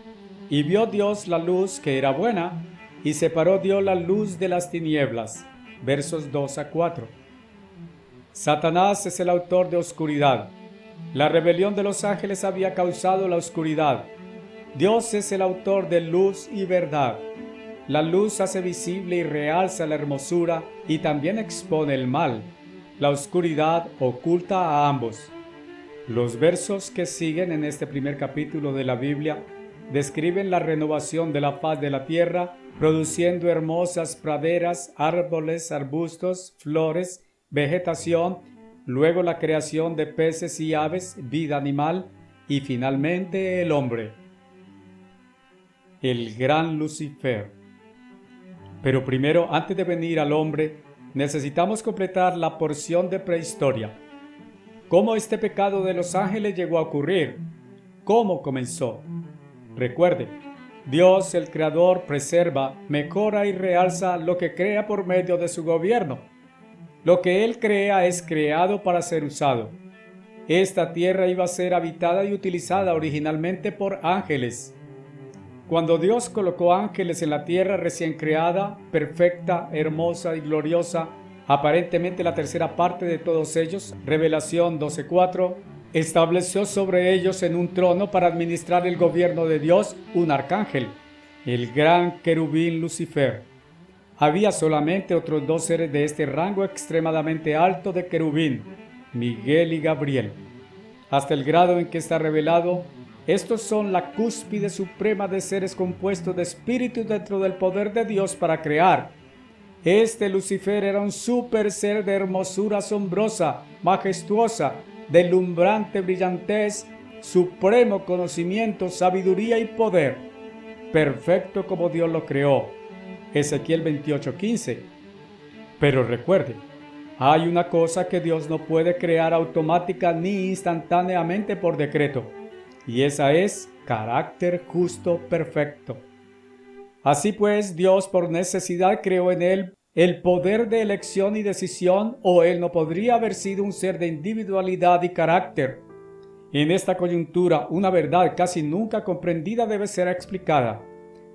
Speaker 1: Y vio Dios la luz que era buena, y separó Dios la luz de las tinieblas. Versos 2-4. Satanás es el autor de oscuridad. La rebelión de los ángeles había causado la oscuridad. Dios es el autor de luz y verdad. La luz hace visible y realza la hermosura y también expone el mal. La oscuridad oculta a ambos. Los versos que siguen en este primer capítulo de la Biblia describen la renovación de la faz de la tierra, produciendo hermosas praderas, árboles, arbustos, flores, vegetación, luego la creación de peces y aves, vida animal y finalmente el hombre. El gran Lucifer. Pero primero, antes de venir al hombre, necesitamos completar la porción de prehistoria. ¿Cómo este pecado de los ángeles llegó a ocurrir? ¿Cómo comenzó? Recuerde, Dios el Creador preserva, mejora y realza lo que crea por medio de su gobierno. Lo que Él crea es creado para ser usado. Esta tierra iba a ser habitada y utilizada originalmente por ángeles. Cuando Dios colocó ángeles en la tierra recién creada, perfecta, hermosa y gloriosa, aparentemente la tercera parte de todos ellos, Revelación 12:4, estableció sobre ellos en un trono para administrar el gobierno de Dios un arcángel, el gran querubín Lucifer. Había solamente otros dos seres de este rango extremadamente alto de querubín, Miguel y Gabriel. Hasta el grado en que está revelado, estos son la cúspide suprema de seres compuestos de espíritus dentro del poder de Dios para crear. Este Lucifer era un super ser de hermosura asombrosa, majestuosa, deslumbrante brillantez, supremo conocimiento, sabiduría y poder, perfecto como Dios lo creó. Ezequiel 28:15. Pero recuerde, hay una cosa que Dios no puede crear automática ni instantáneamente por decreto, y esa es carácter justo perfecto. Así pues, Dios por necesidad creó en él el poder de elección y decisión, o él no podría haber sido un ser de individualidad y carácter. En esta coyuntura, una verdad casi nunca comprendida debe ser explicada.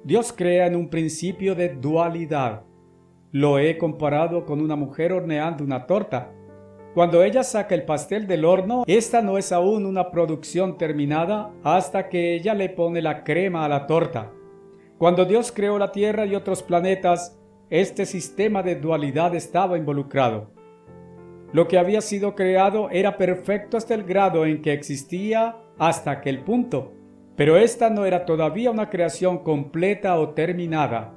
Speaker 1: Dios crea en un principio de dualidad. Lo he comparado con una mujer horneando una torta. Cuando ella saca el pastel del horno, esta no es aún una producción terminada hasta que ella le pone la crema a la torta. Cuando Dios creó la Tierra y otros planetas, este sistema de dualidad estaba involucrado. Lo que había sido creado era perfecto hasta el grado en que existía hasta aquel punto, pero esta no era todavía una creación completa o terminada.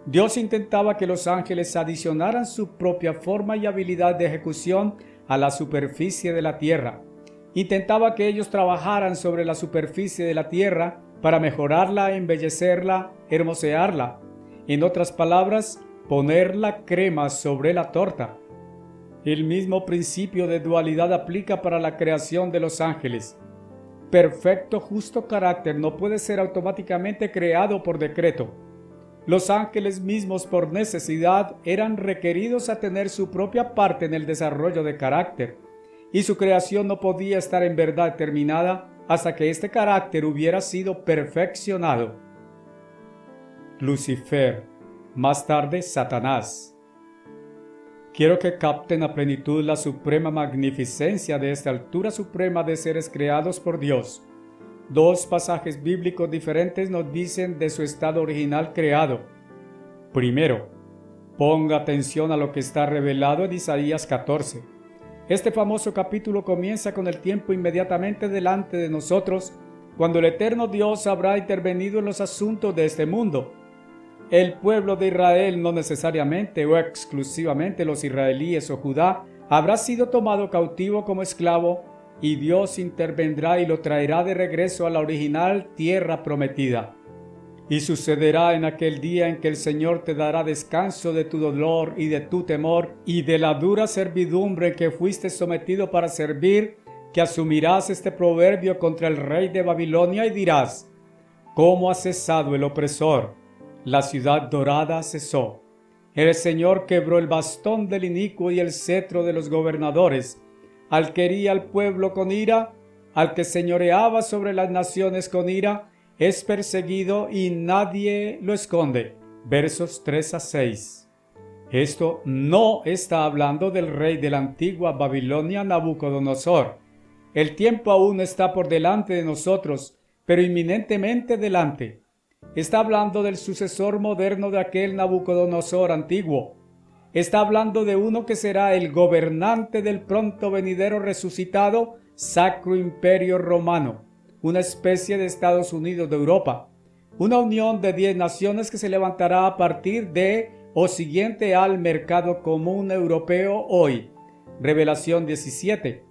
Speaker 1: Dios intentaba que los ángeles adicionaran su propia forma y habilidad de ejecución a la superficie de la tierra. Intentaba que ellos trabajaran sobre la superficie de la tierra para mejorarla, embellecerla, hermosearla. En otras palabras, poner la crema sobre la torta. El mismo principio de dualidad aplica para la creación de los ángeles. Perfecto, justo carácter no puede ser automáticamente creado por decreto. Los ángeles mismos por necesidad eran requeridos a tener su propia parte en el desarrollo de carácter, y su creación no podía estar en verdad terminada hasta que este carácter hubiera sido perfeccionado. Lucifer, más tarde Satanás. Quiero que capten a plenitud la suprema magnificencia de esta altura suprema de seres creados por Dios. Dos pasajes bíblicos diferentes nos dicen de su estado original creado. Primero, ponga atención a lo que está revelado en Isaías 14. Este famoso capítulo comienza con el tiempo inmediatamente delante de nosotros, cuando el eterno Dios habrá intervenido en los asuntos de este mundo. El pueblo de Israel, no necesariamente o exclusivamente los israelíes o Judá, habrá sido tomado cautivo como esclavo, y Dios intervendrá y lo traerá de regreso a la original tierra prometida. Y sucederá en aquel día en que el Señor te dará descanso de tu dolor y de tu temor y de la dura servidumbre en que fuiste sometido para servir, que asumirás este proverbio contra el rey de Babilonia y dirás: ¿cómo ha cesado el opresor? La ciudad dorada cesó. El Señor quebró el bastón del inicuo y el cetro de los gobernadores. Al que hería al pueblo con ira, al que señoreaba sobre las naciones con ira, es perseguido y nadie lo esconde. Versos 3 a 6. Esto no está hablando del rey de la antigua Babilonia, Nabucodonosor. El tiempo aún está por delante de nosotros, pero inminentemente delante. Está hablando del sucesor moderno de aquel Nabucodonosor antiguo. Está hablando de uno que será el gobernante del pronto venidero resucitado Sacro Imperio Romano, una especie de Estados Unidos de Europa, una unión de 10 naciones que se levantará a partir de o siguiente al mercado común europeo hoy. Revelación 17.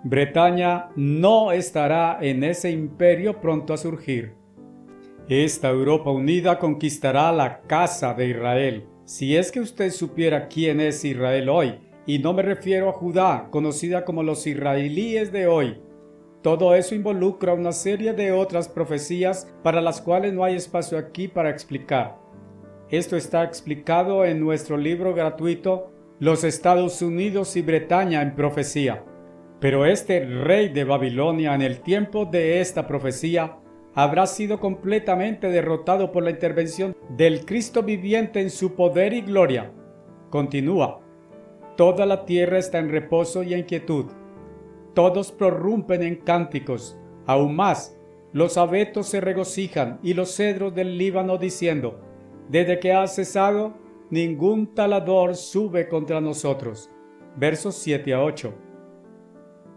Speaker 1: Bretaña no estará en ese imperio pronto a surgir. Esta Europa unida conquistará la casa de Israel. Si es que usted supiera quién es Israel hoy, y no me refiero a Judá, conocida como los israelíes de hoy. Todo eso involucra una serie de otras profecías para las cuales no hay espacio aquí para explicar. Esto está explicado en nuestro libro gratuito Los Estados Unidos y Bretaña en Profecía. Pero este rey de Babilonia en el tiempo de esta profecía habrá sido completamente derrotado por la intervención del Cristo viviente en su poder y gloria. Continúa. Toda la tierra está en reposo y en quietud. Todos prorrumpen en cánticos. Aún más, los abetos se regocijan y los cedros del Líbano diciendo: desde que ha cesado, ningún talador sube contra nosotros. Versos 7 a 8.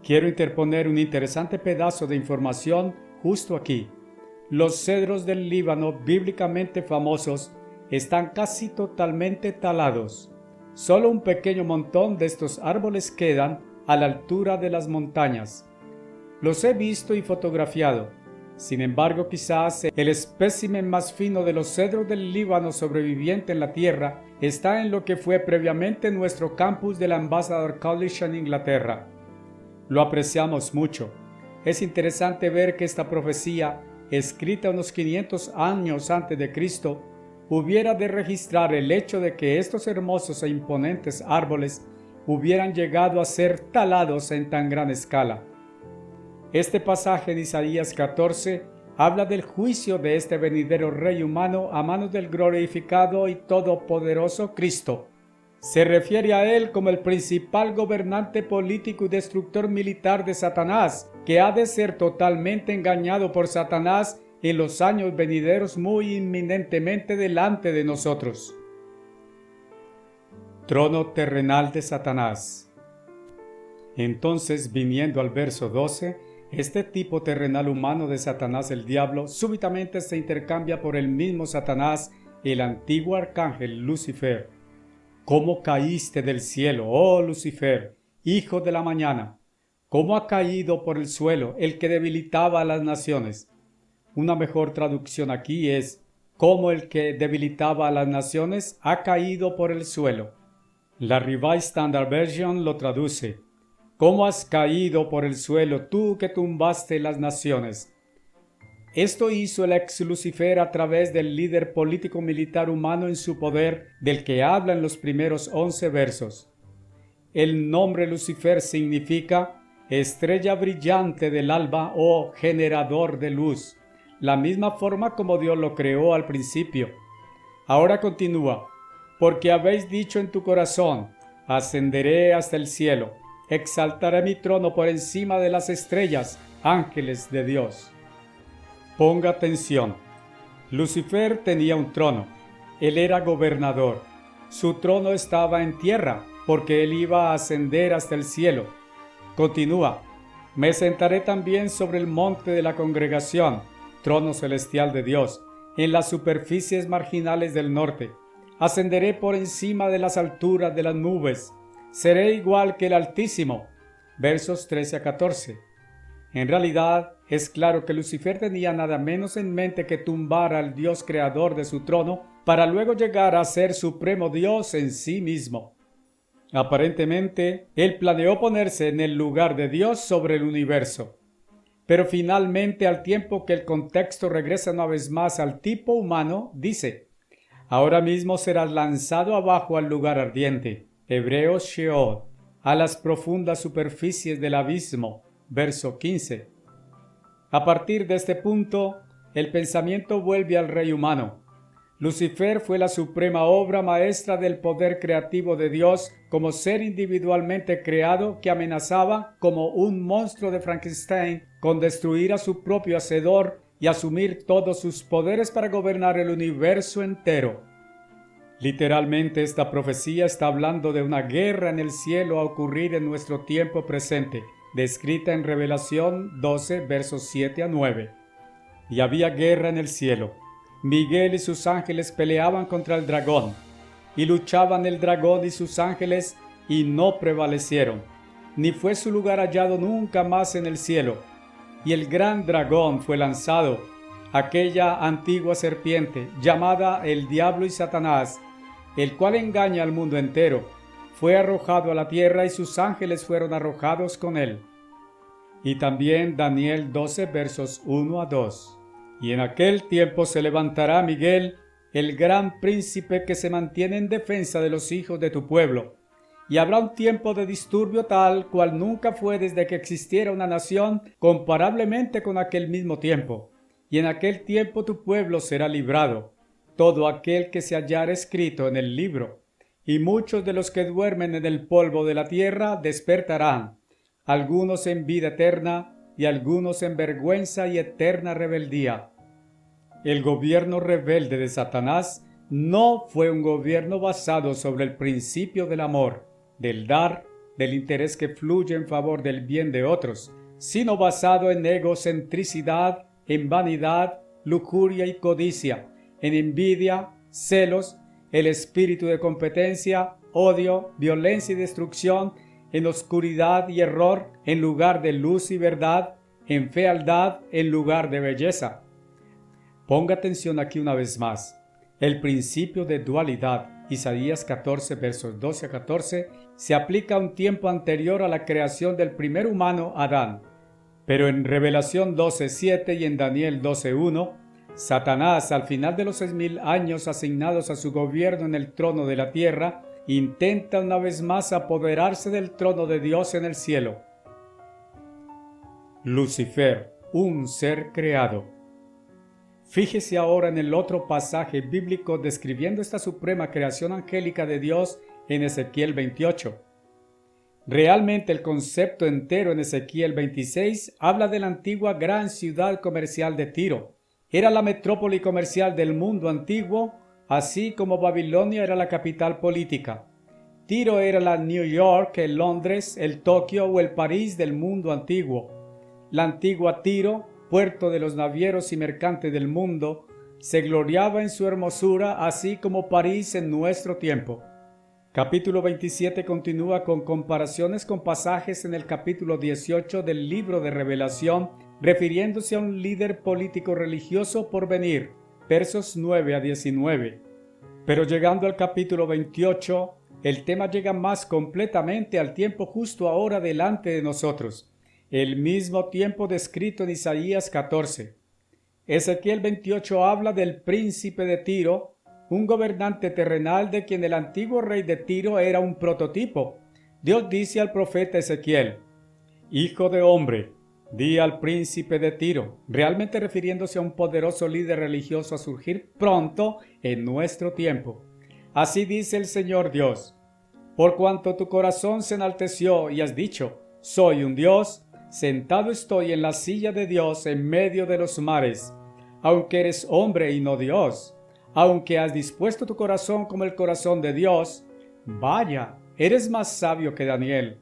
Speaker 1: Quiero interponer un interesante pedazo de información justo aquí. Los cedros del Líbano, bíblicamente famosos, están casi totalmente talados. Solo un pequeño montón de estos árboles quedan a la altura de las montañas. Los he visto y fotografiado. Sin embargo, quizás el espécimen más fino de los cedros del Líbano sobreviviente en la tierra está en lo que fue previamente nuestro campus del Ambassador College en Inglaterra. Lo apreciamos mucho. Es interesante ver que esta profecía, escrita unos 500 años antes de Cristo, hubiera de registrar el hecho de que estos hermosos e imponentes árboles hubieran llegado a ser talados en tan gran escala. Este pasaje de Isaías 14 habla del juicio de este venidero rey humano a manos del glorificado y todopoderoso Cristo. Se refiere a él como el principal gobernante político y destructor militar de Satanás, que ha de ser totalmente engañado por Satanás en los años venideros muy inminentemente delante de nosotros. Trono terrenal de Satanás. Entonces, viniendo al verso 12, este tipo terrenal humano de Satanás el diablo súbitamente se intercambia por el mismo Satanás, el antiguo arcángel Lucifer. ¿Cómo caíste del cielo, oh Lucifer, hijo de la mañana? ¿Cómo ha caído por el suelo el que debilitaba a las naciones? Una mejor traducción aquí es, ¿cómo el que debilitaba a las naciones ha caído por el suelo? La Revised Standard Version lo traduce, ¿cómo has caído por el suelo tú que tumbaste las naciones? Esto hizo el ex Lucifer a través del líder político-militar humano en su poder del que habla en los primeros 11 versos. El nombre Lucifer significa estrella brillante del alba o generador de luz, la misma forma como Dios lo creó al principio. Ahora continúa, porque habéis dicho en tu corazón, ascenderé hasta el cielo, exaltaré mi trono por encima de las estrellas, ángeles de Dios. Ponga atención. Lucifer tenía un trono. Él era gobernador. Su trono estaba en tierra, porque él iba a ascender hasta el cielo. Continúa. Me sentaré también sobre el monte de la congregación, trono celestial de Dios, en las superficies marginales del norte. Ascenderé por encima de las alturas de las nubes. Seré igual que el Altísimo. Versos 13 a 14. En realidad, es claro que Lucifer tenía nada menos en mente que tumbar al Dios creador de su trono para luego llegar a ser supremo Dios en sí mismo. Aparentemente, él planeó ponerse en el lugar de Dios sobre el universo. Pero finalmente, al tiempo que el contexto regresa una vez más al tipo humano, dice, ahora mismo serás lanzado abajo al lugar ardiente, Hebreos Sheol, a las profundas superficies del abismo, verso 15. A partir de este punto, el pensamiento vuelve al rey humano. Lucifer fue la suprema obra maestra del poder creativo de Dios como ser individualmente creado que amenazaba como un monstruo de Frankenstein con destruir a su propio hacedor y asumir todos sus poderes para gobernar el universo entero. Literalmente esta profecía está hablando de una guerra en el cielo a ocurrir en nuestro tiempo presente, descrita en Revelación 12, versos 7 a 9. Y había guerra en el cielo. Miguel y sus ángeles peleaban contra el dragón, y luchaban el dragón y sus ángeles, y no prevalecieron, ni fue su lugar hallado nunca más en el cielo. Y el gran dragón fue lanzado, aquella antigua serpiente, llamada el Diablo y Satanás, el cual engaña al mundo entero, fue arrojado a la tierra y sus ángeles fueron arrojados con él. Y también Daniel 12, versos 1 a 2. Y en aquel tiempo se levantará Miguel, el gran príncipe que se mantiene en defensa de los hijos de tu pueblo. Y habrá un tiempo de disturbio tal cual nunca fue desde que existiera una nación comparablemente con aquel mismo tiempo. Y en aquel tiempo tu pueblo será librado, todo aquel que se hallara escrito en el libro. Y muchos de los que duermen en el polvo de la tierra despertarán, algunos en vida eterna y algunos en vergüenza y eterna rebeldía. El gobierno rebelde de Satanás no fue un gobierno basado sobre el principio del amor, del dar, del interés que fluye en favor del bien de otros, sino basado en egocentricidad, en vanidad, lujuria y codicia, en envidia, celos, el espíritu de competencia, odio, violencia y destrucción, en oscuridad y error en lugar de luz y verdad, en fealdad en lugar de belleza. Ponga atención aquí una vez más. El principio de dualidad, Isaías 14, versos 12 a 14, se aplica a un tiempo anterior a la creación del primer humano, Adán. Pero en Revelación 12, 7 y en Daniel 12, 1, Satanás, al final de los 6,000 años asignados a su gobierno en el trono de la tierra, intenta una vez más apoderarse del trono de Dios en el cielo. Lucifer, un ser creado. Fíjese ahora en el otro pasaje bíblico describiendo esta suprema creación angélica de Dios en Ezequiel 28. Realmente el concepto entero en Ezequiel 26 habla de la antigua gran ciudad comercial de Tiro. Era la metrópoli comercial del mundo antiguo, así como Babilonia era la capital política. Tiro era la New York, el Londres, el Tokio o el París del mundo antiguo. La antigua Tiro, puerto de los navieros y mercantes del mundo, se gloriaba en su hermosura, así como París en nuestro tiempo. Capítulo 27 continúa con comparaciones con pasajes en el capítulo 18 del libro de Revelación, refiriéndose a un líder político religioso por venir, versos 9 a 19. Pero llegando al capítulo 28, el tema llega más completamente al tiempo justo ahora delante de nosotros, el mismo tiempo descrito en Isaías 14. Ezequiel 28 habla del príncipe de Tiro, un gobernante terrenal de quien el antiguo rey de Tiro era un prototipo. Dios dice al profeta Ezequiel: «Hijo de hombre, di al príncipe de Tiro», realmente refiriéndose a un poderoso líder religioso a surgir pronto en nuestro tiempo. Así dice el Señor Dios: «Por cuanto tu corazón se enalteció y has dicho, soy un Dios, sentado estoy en la silla de Dios en medio de los mares, aunque eres hombre y no Dios, aunque has dispuesto tu corazón como el corazón de Dios, vaya, eres más sabio que Daniel.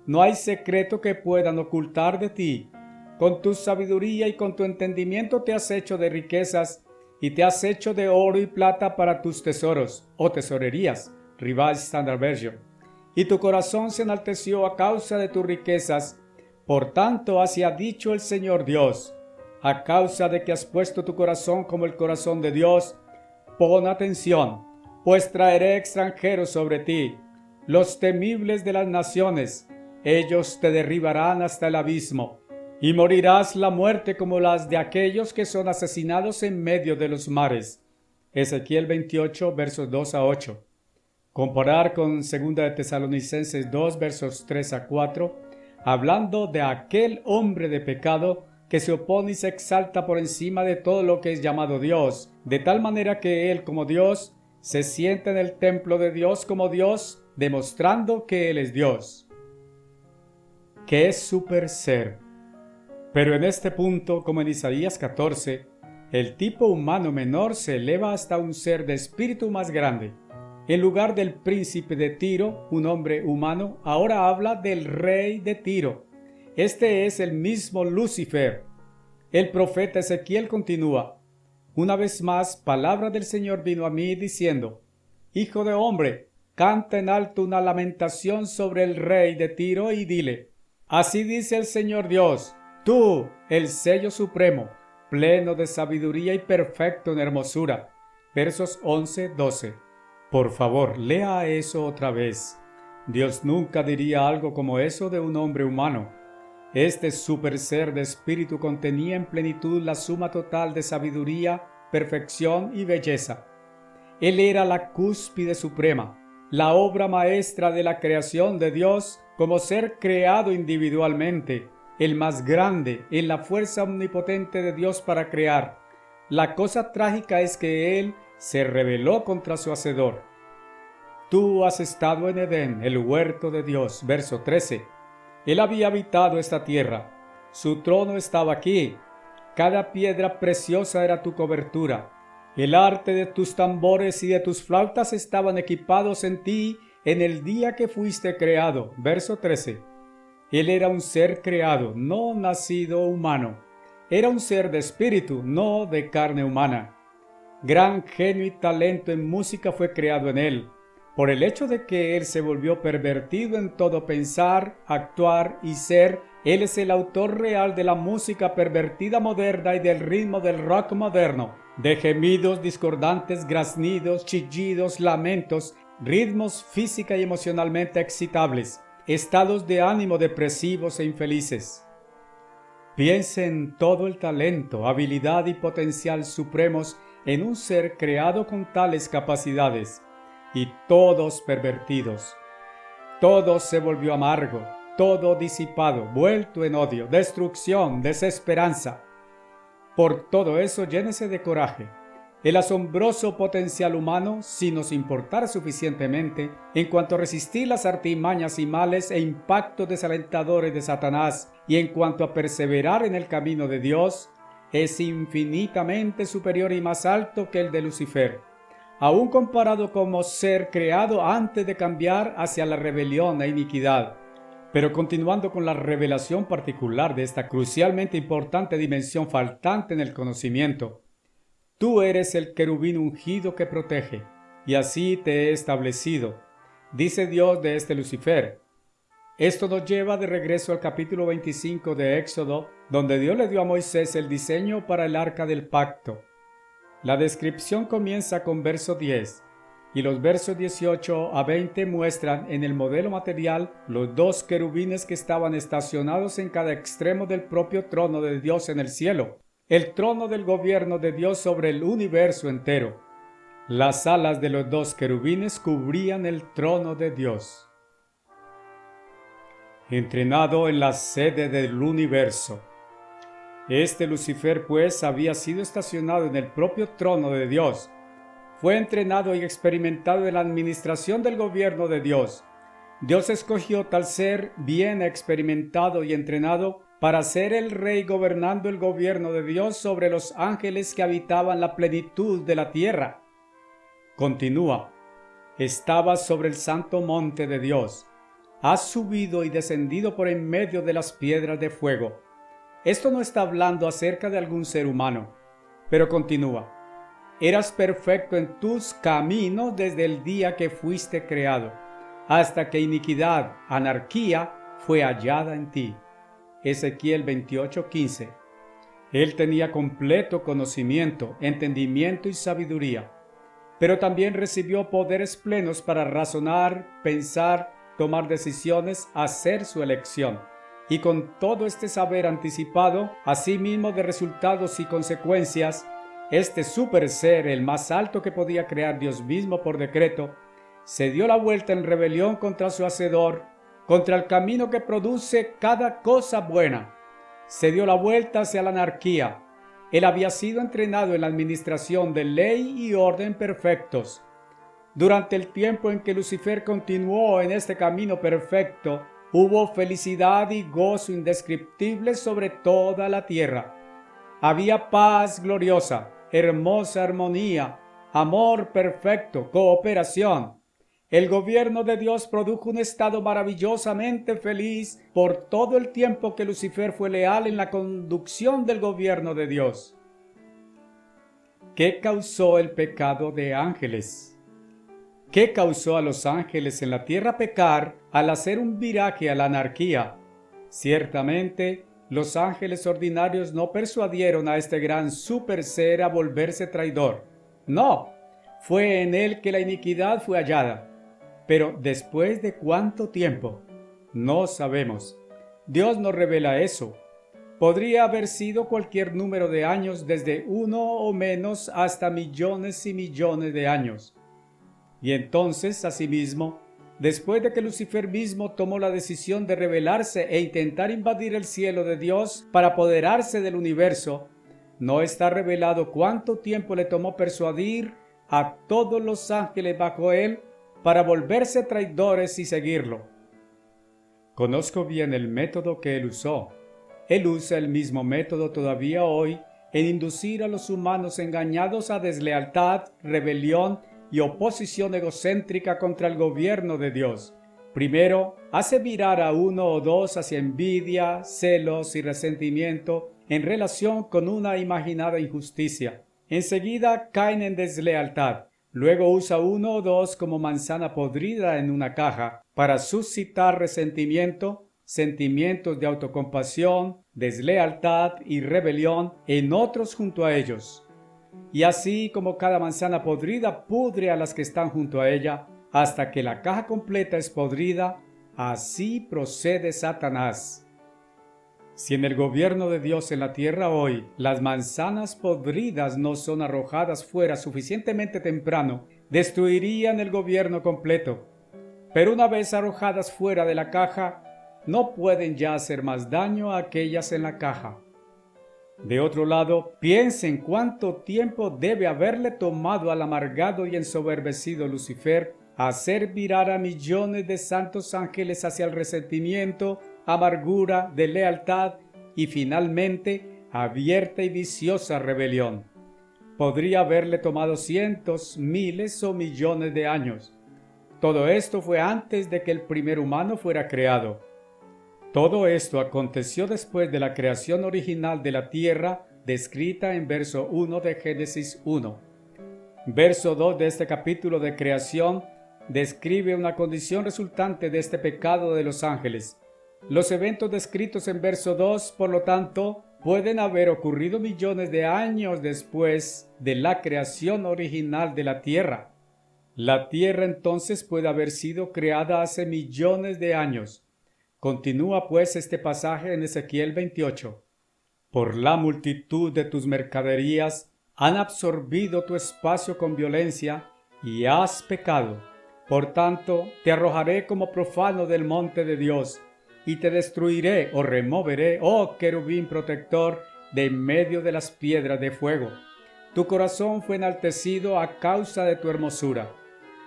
Speaker 1: No hay secreto que puedan ocultar de ti. Con tu sabiduría y con tu entendimiento te has hecho de riquezas y te has hecho de oro y plata para tus tesoros o tesorerías». Revised Standard Version. «Y tu corazón se enalteció a causa de tus riquezas. Por tanto, así ha dicho el Señor Dios: a causa de que has puesto tu corazón como el corazón de Dios, pon atención, pues traeré extranjeros sobre ti, los temibles de las naciones. Ellos te derribarán hasta el abismo, y morirás la muerte como las de aquellos que son asesinados en medio de los mares». Ezequiel 28, versos 2 a 8. Comparar con 2 de Tesalonicenses 2, versos 3 a 4, hablando de aquel hombre de pecado que se opone y se exalta por encima de todo lo que es llamado Dios, de tal manera que él, como Dios, se sienta en el templo de Dios como Dios, demostrando que él es Dios. ¿Qué es super ser? Pero en este punto, como en Isaías 14, el tipo humano menor se eleva hasta un ser de espíritu más grande. En lugar del príncipe de Tiro, un hombre humano, ahora habla del rey de Tiro. Este es el mismo Lucifer. El profeta Ezequiel continúa: «Una vez más, palabra del Señor vino a mí diciendo: Hijo de hombre, canta en alto una lamentación sobre el rey de Tiro y dile: así dice el Señor Dios, tú, el sello supremo, pleno de sabiduría y perfecto en hermosura». Versos 11-12. Por favor, lea eso otra vez. Dios nunca diría algo como eso de un hombre humano. Este super ser de espíritu contenía en plenitud la suma total de sabiduría, perfección y belleza. Él era la cúspide suprema, la obra maestra de la creación de Dios como ser creado individualmente, el más grande en la fuerza omnipotente de Dios para crear. La cosa trágica es que Él se rebeló contra su Hacedor. Tú has estado en Edén, el huerto de Dios. Verso 13. Él había habitado esta tierra. Su trono estaba aquí. Cada piedra preciosa era tu cobertura. El arte de tus tambores y de tus flautas estaban equipados en ti en el día que fuiste creado. Verso 13. Él era un ser creado, no nacido humano. Era un ser de espíritu, no de carne humana. Gran genio y talento en música fue creado en él. Por el hecho de que él se volvió pervertido en todo pensar, actuar y ser, él es el autor real de la música pervertida moderna y del ritmo del rock moderno, de gemidos discordantes, graznidos, chillidos, lamentos, ritmos física y emocionalmente excitables, estados de ánimo depresivos e infelices. Piense en todo el talento, habilidad y potencial supremos en un ser creado con tales capacidades, y todos pervertidos. Todo se volvió amargo, todo disipado, vuelto en odio, destrucción, desesperanza. Por todo eso, llénese de coraje. El asombroso potencial humano, si nos importara suficientemente, en cuanto a resistir las artimañas y males e impactos desalentadores de Satanás, y en cuanto a perseverar en el camino de Dios, es infinitamente superior y más alto que el de Lucifer. aún comparado como ser creado antes de cambiar hacia la rebelión e iniquidad. Pero continuando con la revelación particular de esta crucialmente importante dimensión faltante en el conocimiento, tú eres el querubín ungido que protege, y así te he establecido, dice Dios de este Lucifer. Esto nos lleva de regreso al capítulo 25 de Éxodo, donde Dios le dio a Moisés el diseño para el arca del pacto. La descripción comienza con verso 10, y los versos 18 a 20 muestran en el modelo material los dos querubines que estaban estacionados en cada extremo del propio trono de Dios en el cielo, el trono del gobierno de Dios sobre el universo entero. Las alas de los dos querubines cubrían el trono de Dios. Entrenado en la sede del universo. Este Lucifer, pues, había sido estacionado en el propio trono de Dios. Fue entrenado y experimentado en la administración del gobierno de Dios. Dios escogió tal ser bien experimentado y entrenado para ser el rey gobernando el gobierno de Dios sobre los ángeles que habitaban la plenitud de la tierra. Continúa. Estaba sobre el santo monte de Dios. Has subido y descendido por en medio de las piedras de fuego. Esto no está hablando acerca de algún ser humano, pero continúa. Eras perfecto en tus caminos desde el día que fuiste creado, hasta que iniquidad, anarquía, fue hallada en ti. Ezequiel 28:15. Él tenía completo conocimiento, entendimiento y sabiduría, pero también recibió poderes plenos para razonar, pensar, tomar decisiones, hacer su elección. Y con todo este saber anticipado, asimismo de resultados y consecuencias, este super ser, el más alto que podía crear Dios mismo por decreto, se dio la vuelta en rebelión contra su Hacedor, contra el camino que produce cada cosa buena. Se dio la vuelta hacia la anarquía. Él había sido entrenado en la administración de ley y orden perfectos. Durante el tiempo en que Lucifer continuó en este camino perfecto, hubo felicidad y gozo indescriptibles sobre toda la tierra. Había paz gloriosa, hermosa armonía, amor perfecto, cooperación. El gobierno de Dios produjo un estado maravillosamente feliz por todo el tiempo que Lucifer fue leal en la conducción del gobierno de Dios. ¿Qué causó el pecado de ángeles? ¿Qué causó a los ángeles en la tierra pecar al hacer un viraje a la anarquía? Ciertamente, los ángeles ordinarios no persuadieron a este gran super ser a volverse traidor. No, fue en él que la iniquidad fue hallada. Pero ¿después de cuánto tiempo? No sabemos. Dios nos revela eso. Podría haber sido cualquier número de años, desde 1 o menos hasta millones y millones de años. Y entonces, asimismo, después de que Lucifer mismo tomó la decisión de rebelarse e intentar invadir el cielo de Dios para apoderarse del universo, no está revelado cuánto tiempo le tomó persuadir a todos los ángeles bajo él para volverse traidores y seguirlo. Conozco bien el método que él usó. Él usa el mismo método todavía hoy en inducir a los humanos engañados a deslealtad, rebelión y oposición egocéntrica contra el gobierno de Dios. Primero, hace virar a uno o dos hacia envidia, celos y resentimiento en relación con una imaginada injusticia. Enseguida caen en deslealtad. Luego usa uno o dos como manzana podrida en una caja para suscitar resentimiento, sentimientos de autocompasión, deslealtad y rebelión en otros junto a ellos. Y así como cada manzana podrida pudre a las que están junto a ella, hasta que la caja completa es podrida, así procede Satanás. Si en el gobierno de Dios en la tierra hoy las manzanas podridas no son arrojadas fuera suficientemente temprano, destruirían el gobierno completo. Pero una vez arrojadas fuera de la caja, no pueden ya hacer más daño a aquellas en la caja. De otro lado, piensen cuánto tiempo debe haberle tomado al amargado y ensoberbecido Lucifer hacer virar a millones de santos ángeles hacia el resentimiento, amargura, deslealtad y finalmente abierta y viciosa rebelión. podría haberle tomado cientos, miles o millones de años. Todo esto fue antes de que el primer humano fuera creado. Todo esto aconteció después de la creación original de la tierra, descrita en verso 1 de Génesis 1. Verso 2 de este capítulo de creación describe una condición resultante de este pecado de los ángeles. Los eventos descritos en verso 2, por lo tanto, pueden haber ocurrido millones de años después de la creación original de la tierra. La tierra entonces puede haber sido creada hace millones de años. Continúa pues este pasaje en Ezequiel 28. Por la multitud de tus mercaderías han absorbido tu espacio con violencia y has pecado. Por tanto, te arrojaré como profano del monte de Dios y te destruiré o removeré, oh querubín protector, de en medio de las piedras de fuego. Tu corazón fue enaltecido a causa de tu hermosura.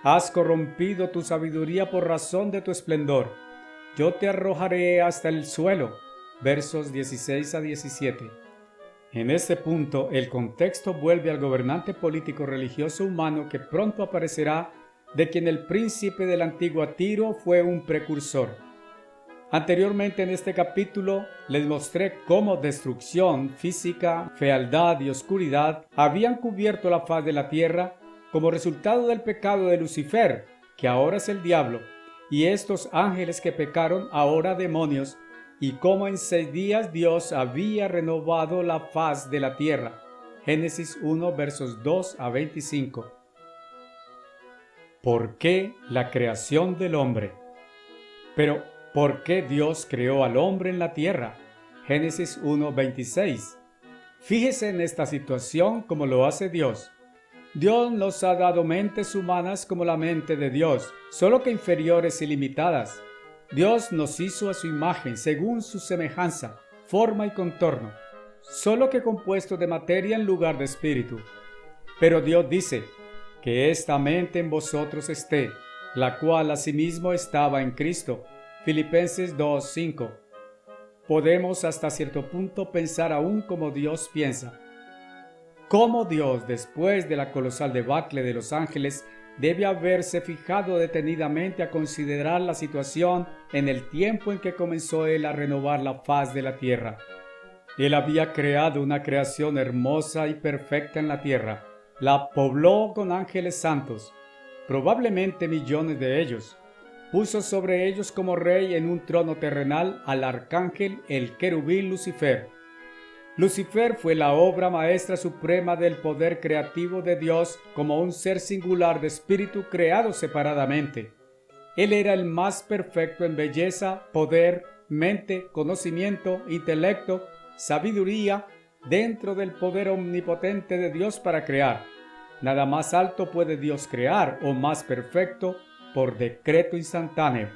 Speaker 1: Has corrompido tu sabiduría por razón de tu esplendor. Yo te arrojaré hasta el suelo. Versos 16 a 17. En este punto, el contexto vuelve al gobernante político religioso humano que pronto aparecerá, de quien el príncipe de la antigua Tiro fue un precursor. Anteriormente en este capítulo les mostré cómo destrucción física, fealdad y oscuridad habían cubierto la faz de la tierra como resultado del pecado de Lucifer, que ahora es el diablo, y estos ángeles que pecaron, ahora demonios, y cómo en 6 días Dios había renovado la faz de la tierra. Génesis 1, versos 2 a 25. ¿Por qué la creación del hombre? Pero, ¿por qué Dios creó al hombre en la tierra? Génesis 1, 26. Fíjese en esta situación como lo hace Dios. Dios nos ha dado mentes humanas como la mente de Dios, solo que inferiores y limitadas. Dios nos hizo a su imagen, según su semejanza, forma y contorno, solo que compuesto de materia en lugar de espíritu. Pero Dios dice, que esta mente en vosotros esté, la cual asimismo estaba en Cristo. Filipenses 2:5. Podemos hasta cierto punto pensar aún como Dios piensa. Cómo Dios, después de la colosal debacle de los ángeles, debe haberse fijado detenidamente a considerar la situación en el tiempo en que comenzó Él a renovar la faz de la tierra. Él había creado una creación hermosa y perfecta en la tierra. La pobló con ángeles santos, probablemente millones de ellos. Puso sobre ellos como rey en un trono terrenal al arcángel, el querubín Lucifer. Lucifer fue la obra maestra suprema del poder creativo de Dios como un ser singular de espíritu creado separadamente. Él era el más perfecto en belleza, poder, mente, conocimiento, intelecto, sabiduría, dentro del poder omnipotente de Dios para crear. Nada más alto puede Dios crear, o más perfecto, por decreto instantáneo.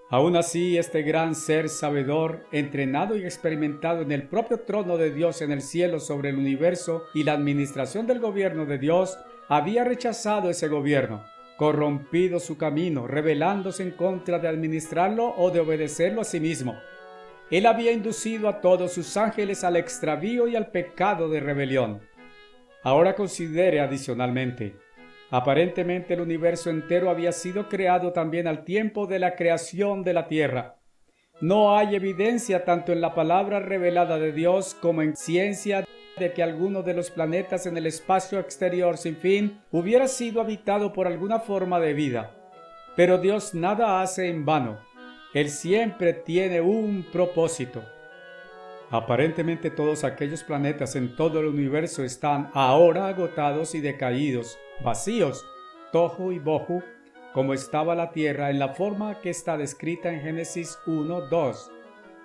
Speaker 1: Aún así, este gran ser sabedor, entrenado y experimentado en el propio trono de Dios en el cielo sobre el universo y la administración del gobierno de Dios, había rechazado ese gobierno, corrompido su camino, rebelándose en contra de administrarlo o de obedecerlo a sí mismo. Él había inducido a todos sus ángeles al extravío y al pecado de rebelión. Ahora considere adicionalmente, aparentemente el universo entero había sido creado también al tiempo de la creación de la tierra. No hay evidencia tanto en la palabra revelada de Dios como en ciencia de que alguno de los planetas en el espacio exterior sin fin hubiera sido habitado por alguna forma de vida. Pero Dios nada hace en vano. Él siempre tiene un propósito. Aparentemente todos aquellos planetas en todo el universo están ahora agotados y decaídos, vacíos, tohu y bohu, como estaba la tierra en la forma que está descrita en Génesis 1:2.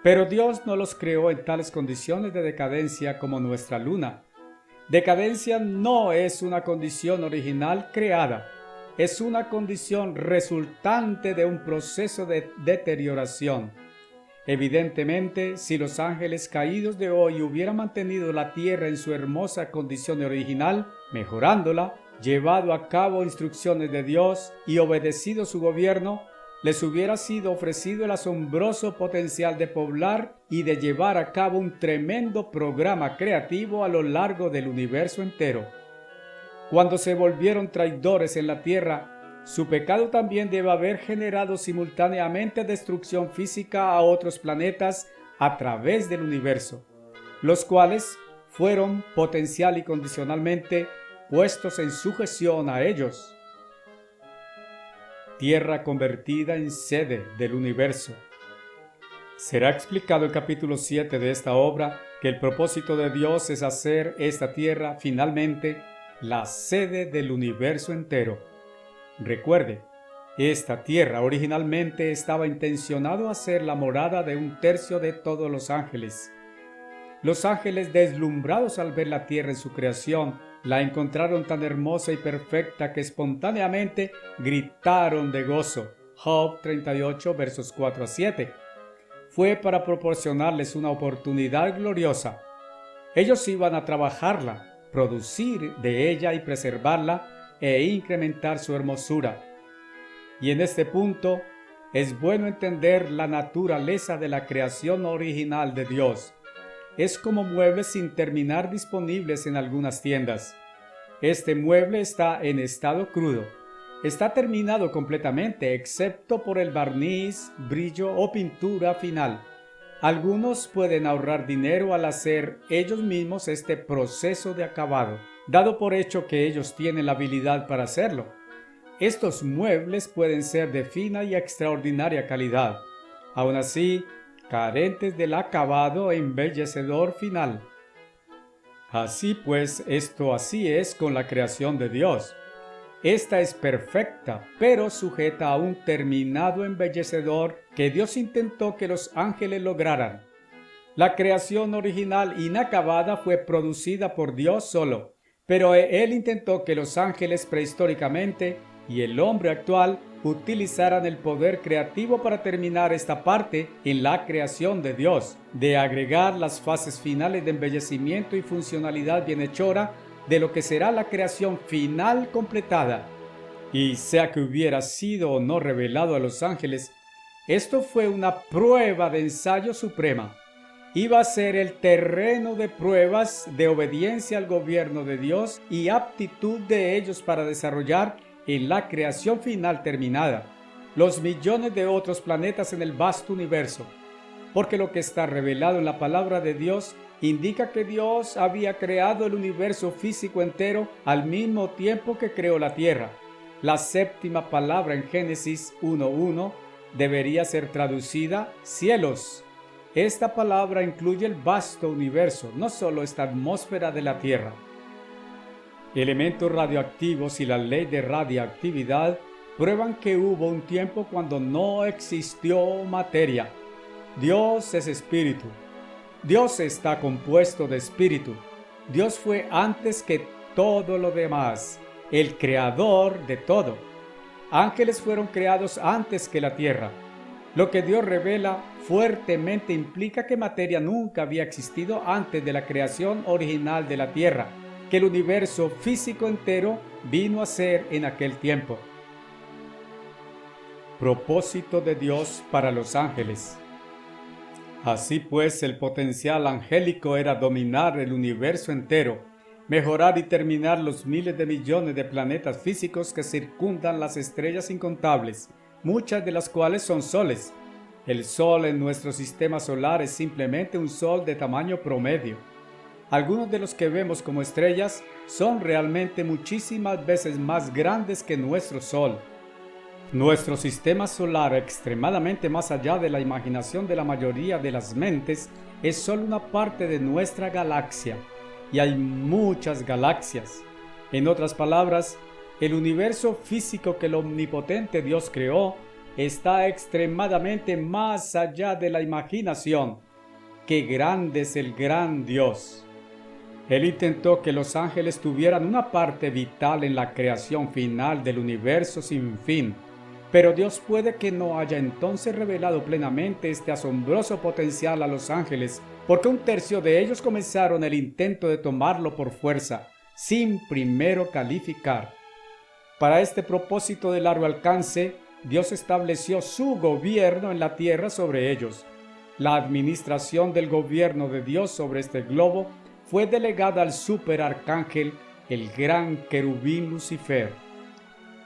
Speaker 1: Pero Dios no los creó en tales condiciones de decadencia como nuestra luna. Decadencia no es una condición original creada, es una condición resultante de un proceso de deterioración. Evidentemente, si los ángeles caídos de hoy hubieran mantenido la tierra en su hermosa condición original, mejorándola, llevado a cabo instrucciones de Dios y obedecido su gobierno, les hubiera sido ofrecido el asombroso potencial de poblar y de llevar a cabo un tremendo programa creativo a lo largo del universo entero. Cuando se volvieron traidores en la tierra, su pecado también debe haber generado simultáneamente destrucción física a otros planetas a través del universo, los cuales fueron potencial y condicionalmente puestos en sujeción a ellos. Tierra convertida en sede del universo. Será explicado en capítulo 7 de esta obra que el propósito de Dios es hacer esta tierra finalmente la sede del universo entero. Recuerde, esta tierra originalmente estaba intencionado a ser la morada de 1/3 de todos los ángeles. Los ángeles, deslumbrados al ver la tierra en su creación, la encontraron tan hermosa y perfecta que espontáneamente gritaron de gozo. Job 38, versos 4 a 7. Fue para proporcionarles una oportunidad gloriosa. Ellos iban a trabajarla, producir de ella y preservarla e incrementar su hermosura. Y en este punto es bueno entender la naturaleza de la creación original de Dios. Es como muebles sin terminar disponibles en algunas tiendas. Este mueble está en estado crudo. Está terminado completamente, excepto por el barniz, brillo o pintura final. Algunos pueden ahorrar dinero al hacer ellos mismos este proceso de acabado, dado por hecho que ellos tienen la habilidad para hacerlo. Estos muebles pueden ser de fina y extraordinaria calidad, aún así, carentes del acabado embellecedor final. Así pues, así es con la creación de Dios. Esta es perfecta, pero sujeta a un terminado embellecedor que Dios intentó que los ángeles lograran. La creación original inacabada fue producida por Dios solo, pero Él intentó que los ángeles prehistóricamente y el hombre actual utilizaran el poder creativo para terminar esta parte en la creación de Dios, de agregar las fases finales de embellecimiento y funcionalidad bienhechora de lo que será la creación final completada. Y sea que hubiera sido o no revelado a los ángeles, esto fue una prueba de ensayo suprema. Iba a ser el terreno de pruebas de obediencia al gobierno de Dios y aptitud de ellos para desarrollar en la creación final terminada los millones de otros planetas en el vasto universo, porque lo que está revelado en la palabra de Dios indica que Dios había creado el universo físico entero al mismo tiempo que creó la tierra. La séptima palabra en Génesis 1:1 debería ser traducida cielos. Esta palabra incluye el vasto universo, no solo esta atmósfera de la tierra. Elementos radioactivos y la ley de radiactividad prueban que hubo un tiempo cuando no existió materia. Dios es espíritu. Dios está compuesto de espíritu. Dios fue antes que todo lo demás, el creador de todo. Ángeles fueron creados antes que la tierra. Lo que Dios revela fuertemente implica que materia nunca había existido antes de la creación original de la tierra, que el universo físico entero vino a ser en aquel tiempo. Propósito de Dios para los ángeles. Así pues, el potencial angélico era dominar el universo entero, mejorar y terminar los miles de millones de planetas físicos que circundan las estrellas incontables, muchas de las cuales son soles. El Sol en nuestro sistema solar es simplemente un Sol de tamaño promedio. Algunos de los que vemos como estrellas son realmente muchísimas veces más grandes que nuestro Sol. Nuestro sistema solar, extremadamente más allá de la imaginación de la mayoría de las mentes, es solo una parte de nuestra galaxia, y hay muchas galaxias. En otras palabras, el universo físico que el omnipotente Dios creó está extremadamente más allá de la imaginación. ¡Qué grande es el gran Dios! Él intentó que los ángeles tuvieran una parte vital en la creación final del universo sin fin, pero Dios puede que no haya entonces revelado plenamente este asombroso potencial a los ángeles, porque 1/3 de ellos comenzaron el intento de tomarlo por fuerza, sin primero calificar. Para este propósito de largo alcance, Dios estableció su gobierno en la tierra sobre ellos. La administración del gobierno de Dios sobre este globo fue delegada al superarcángel el gran querubín Lucifer.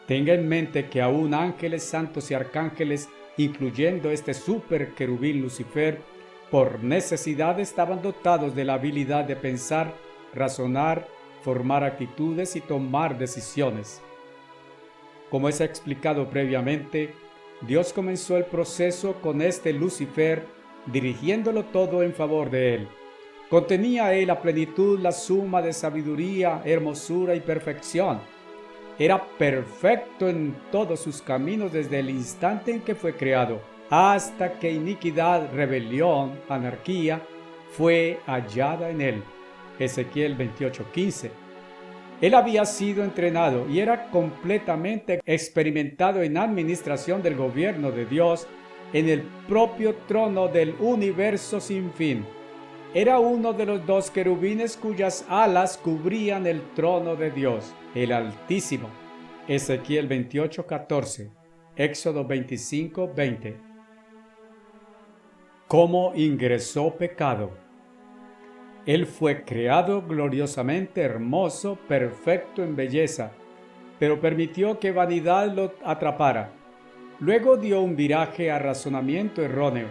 Speaker 1: Tenga en mente que aún ángeles santos y arcángeles, incluyendo este super querubín Lucifer, por necesidad estaban dotados de la habilidad de pensar, razonar, formar actitudes y tomar decisiones. Como es explicado previamente, Dios comenzó el proceso con este Lucifer, dirigiéndolo todo en favor de él. Contenía él a plenitud la suma de sabiduría, hermosura y perfección. Era perfecto en todos sus caminos desde el instante en que fue creado, hasta que iniquidad, rebelión, anarquía fue hallada en él. Ezequiel 28:15. Él había sido entrenado y era completamente experimentado en administración del gobierno de Dios en el propio trono del universo sin fin. Era uno de los dos querubines cuyas alas cubrían el trono de Dios, el Altísimo. Ezequiel 28:14, Éxodo 25:20. ¿Cómo ingresó pecado? Él fue creado gloriosamente hermoso, perfecto en belleza, pero permitió que vanidad lo atrapara. Luego dio un viraje a razonamiento erróneo.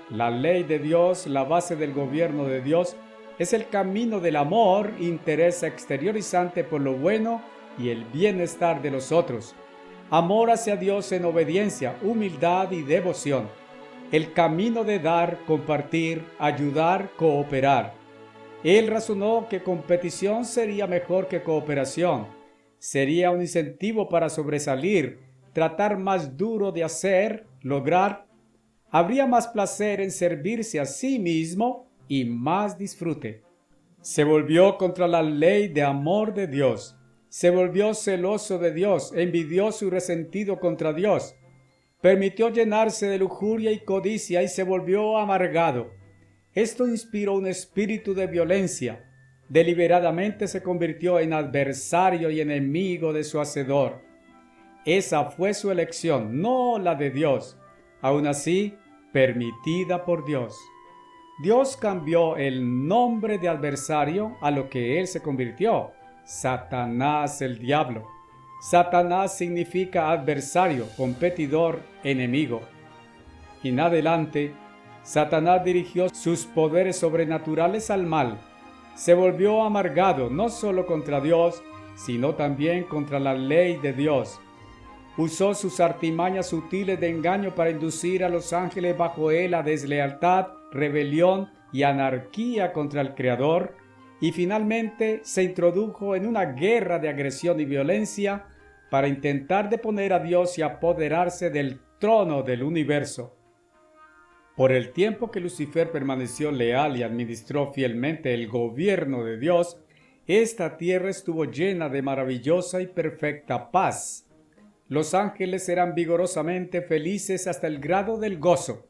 Speaker 1: La ley de Dios, la base del gobierno de Dios, es el camino del amor, interés exteriorizante por lo bueno y el bienestar de los otros. Amor hacia Dios en obediencia, humildad y devoción. El camino de dar, compartir, ayudar, cooperar. Él razonó que competición sería mejor que cooperación. Sería un incentivo para sobresalir, tratar más duro de hacer, lograr. Habría más placer en servirse a sí mismo y más disfrute. Se volvió contra la ley de amor de Dios. Se volvió celoso de Dios, envidioso y resentido contra Dios. Permitió llenarse de lujuria y codicia y se volvió amargado. Esto inspiró un espíritu de violencia. Deliberadamente se convirtió en adversario y enemigo de su Hacedor. Esa fue su elección, no la de Dios. Aún así, permitida por Dios. Dios cambió el nombre de adversario a lo que él se convirtió: Satanás, el diablo. Satanás significa adversario, competidor, enemigo. En adelante, Satanás dirigió sus poderes sobrenaturales al mal. Se volvió amargado no solo contra Dios, sino también contra la ley de Dios. Usó sus artimañas sutiles de engaño para inducir a los ángeles bajo él a deslealtad, rebelión y anarquía contra el Creador, y finalmente se introdujo en una guerra de agresión y violencia para intentar deponer a Dios y apoderarse del trono del universo. Por el tiempo que Lucifer permaneció leal y administró fielmente el gobierno de Dios, esta tierra estuvo llena de maravillosa y perfecta paz. Los ángeles eran vigorosamente felices hasta el grado del gozo.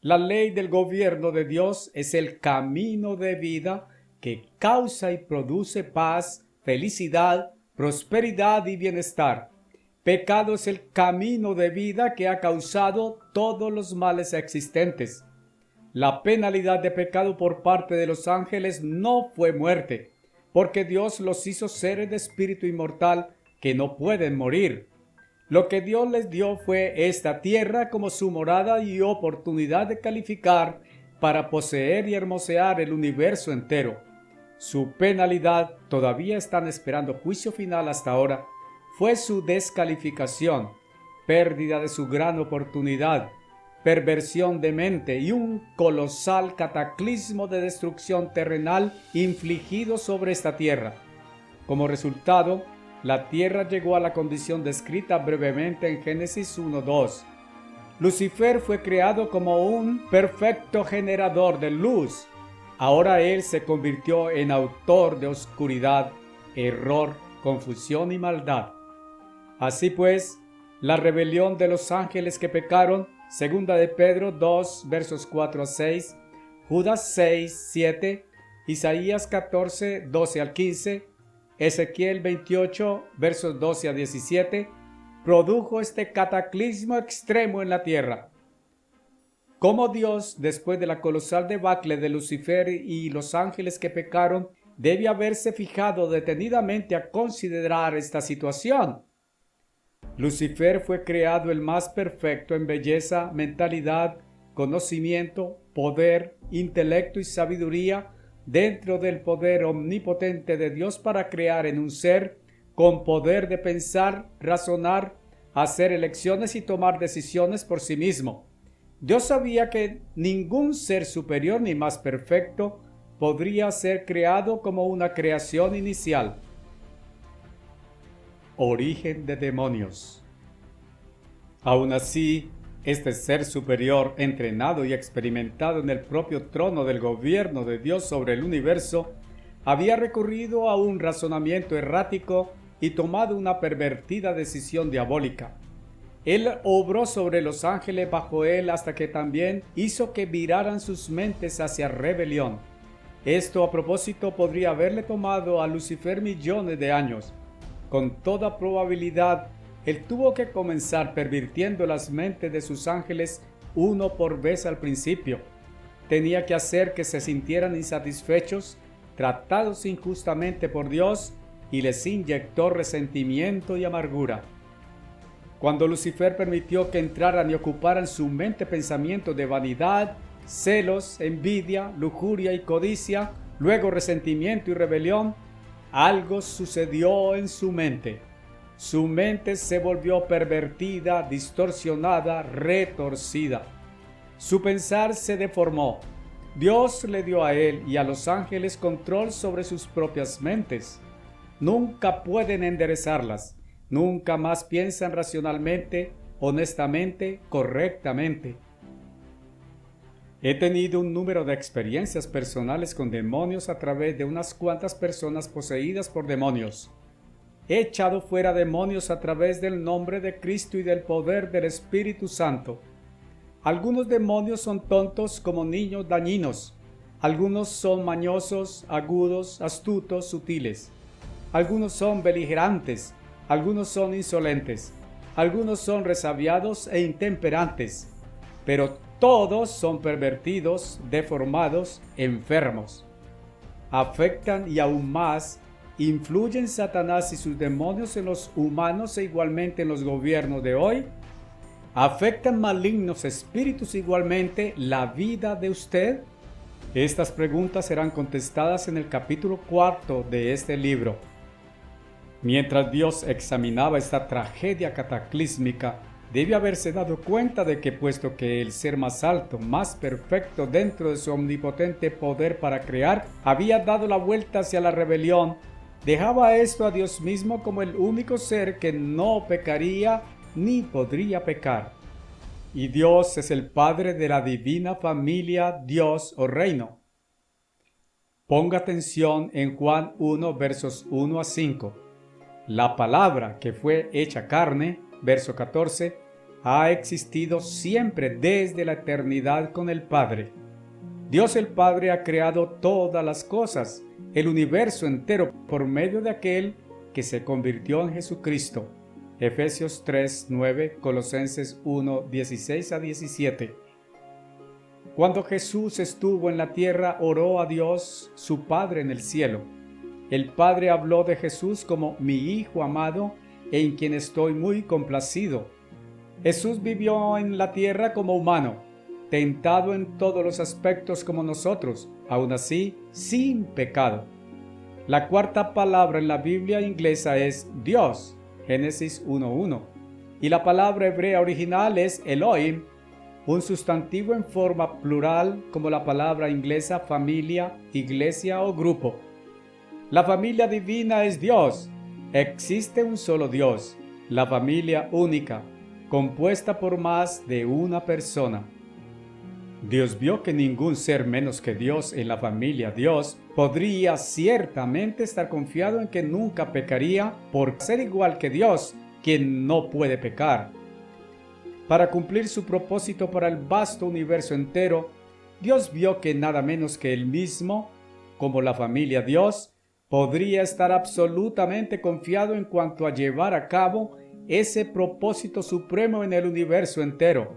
Speaker 1: La ley del gobierno de Dios es el camino de vida que causa y produce paz, felicidad, prosperidad y bienestar. Pecado es el camino de vida que ha causado todos los males existentes. La penalidad de pecado por parte de los ángeles no fue muerte, porque Dios los hizo seres de espíritu inmortal que no pueden morir. Lo que Dios les dio fue esta tierra como su morada y oportunidad de calificar para poseer y hermosear el universo entero. Su penalidad, todavía están esperando juicio final hasta ahora, fue su descalificación, pérdida de su gran oportunidad, perversión de mente y un colosal cataclismo de destrucción terrenal infligido sobre esta tierra. Como resultado, la tierra llegó a la condición descrita brevemente en Génesis 1:2. Lucifer fue creado como un perfecto generador de luz. Ahora él se convirtió en autor de oscuridad, error, confusión y maldad. Así pues, la rebelión de los ángeles que pecaron, segunda de Pedro 2, versos 4 a 6, Judas 6, 7, Isaías 14, 12 al 15, Ezequiel 28, versos 12 a 17, produjo este cataclismo extremo en la tierra. Cómo Dios, después de la colosal debacle de Lucifer y los ángeles que pecaron, debe haberse fijado detenidamente a considerar esta situación. Lucifer fue creado el más perfecto en belleza, mentalidad, conocimiento, poder, intelecto y sabiduría dentro del poder omnipotente de Dios para crear en un ser con poder de pensar, razonar, hacer elecciones y tomar decisiones por sí mismo. Dios sabía que ningún ser superior ni más perfecto podría ser creado como una creación inicial. Origen de demonios. Aún así, este ser superior, entrenado y experimentado en el propio trono del gobierno de Dios sobre el universo, había recurrido a un razonamiento errático y tomado una pervertida decisión diabólica. Él obró sobre los ángeles bajo él hasta que también hizo que viraran sus mentes hacia rebelión. Esto a propósito podría haberle tomado a Lucifer millones de años. Con toda probabilidad, él tuvo que comenzar pervirtiendo las mentes de sus ángeles uno por vez al principio. Tenía que hacer que se sintieran insatisfechos, tratados injustamente por Dios, y les inyectó resentimiento y amargura. Cuando Lucifer permitió que entraran y ocuparan su mente pensamientos de vanidad, celos, envidia, lujuria y codicia, luego resentimiento y rebelión, algo sucedió en su mente. Su mente se volvió pervertida, distorsionada, retorcida. Su pensar se deformó. Dios le dio a él y a los ángeles control sobre sus propias mentes. Nunca pueden enderezarlas. Nunca más piensan racionalmente, honestamente, correctamente. He tenido un número de experiencias personales con demonios a través de unas cuantas personas poseídas por demonios. He echado fuera demonios a través del nombre de Cristo y del poder del Espíritu Santo. Algunos demonios son tontos como niños dañinos. Algunos son mañosos, agudos, astutos, sutiles. Algunos son beligerantes. Algunos son insolentes. Algunos son resabiados e intemperantes. Pero todos son pervertidos, deformados, enfermos. Afectan y aún más ¿influyen Satanás y sus demonios en los humanos e igualmente en los gobiernos de hoy? ¿Afectan malignos espíritus igualmente la vida de usted? Estas preguntas serán contestadas en el capítulo 4 de este libro. Mientras Dios examinaba esta tragedia cataclísmica, debe haberse dado cuenta de que puesto que el ser más alto, más perfecto dentro de su omnipotente poder para crear, había dado la vuelta hacia la rebelión, dejaba esto a Dios mismo como el único ser que no pecaría ni podría pecar. Y Dios es el Padre de la divina familia, Dios o reino. Ponga atención en Juan 1, versos 1 a 5. La palabra que fue hecha carne, verso 14, ha existido siempre desde la eternidad con el Padre. Dios el Padre ha creado todas las cosas, el universo entero, por medio de aquel que se convirtió en Jesucristo. Efesios 3, 9, Colosenses 1, 16 a 17. Cuando Jesús estuvo en la tierra, oró a Dios, su Padre en el cielo. El Padre habló de Jesús como mi Hijo amado, en quien estoy muy complacido. Jesús vivió en la tierra como humano, tentado en todos los aspectos como nosotros, aún así, sin pecado. La cuarta palabra en la Biblia inglesa es Dios, Génesis 1:1, y la palabra hebrea original es Elohim, un sustantivo en forma plural como la palabra inglesa familia, iglesia o grupo. La familia divina es Dios. Existe un solo Dios, la familia única, compuesta por más de una persona. Dios vio que ningún ser menos que Dios en la familia Dios podría ciertamente estar confiado en que nunca pecaría por ser igual que Dios, quien no puede pecar. Para cumplir su propósito para el vasto universo entero, Dios vio que nada menos que Él mismo, como la familia Dios, podría estar absolutamente confiado en cuanto a llevar a cabo ese propósito supremo en el universo entero.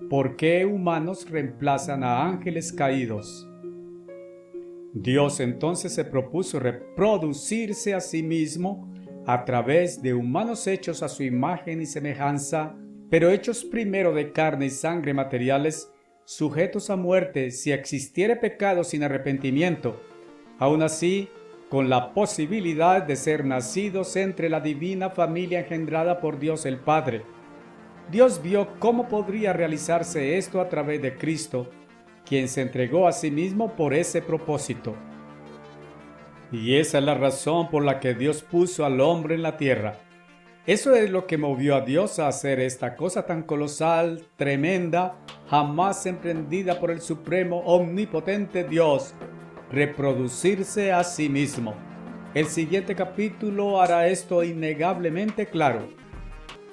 Speaker 1: ¿Por qué humanos reemplazan a ángeles caídos? Dios entonces se propuso reproducirse a sí mismo a través de humanos hechos a su imagen y semejanza, pero hechos primero de carne y sangre materiales, sujetos a muerte si existiere pecado sin arrepentimiento, aun así con la posibilidad de ser nacidos entre la divina familia engendrada por Dios el Padre. Dios vio cómo podría realizarse esto a través de Cristo, quien se entregó a sí mismo por ese propósito. Y esa es la razón por la que Dios puso al hombre en la tierra. Eso es lo que movió a Dios a hacer esta cosa tan colosal, tremenda, jamás emprendida por el supremo, omnipotente Dios, reproducirse a sí mismo. El siguiente capítulo hará esto innegablemente claro.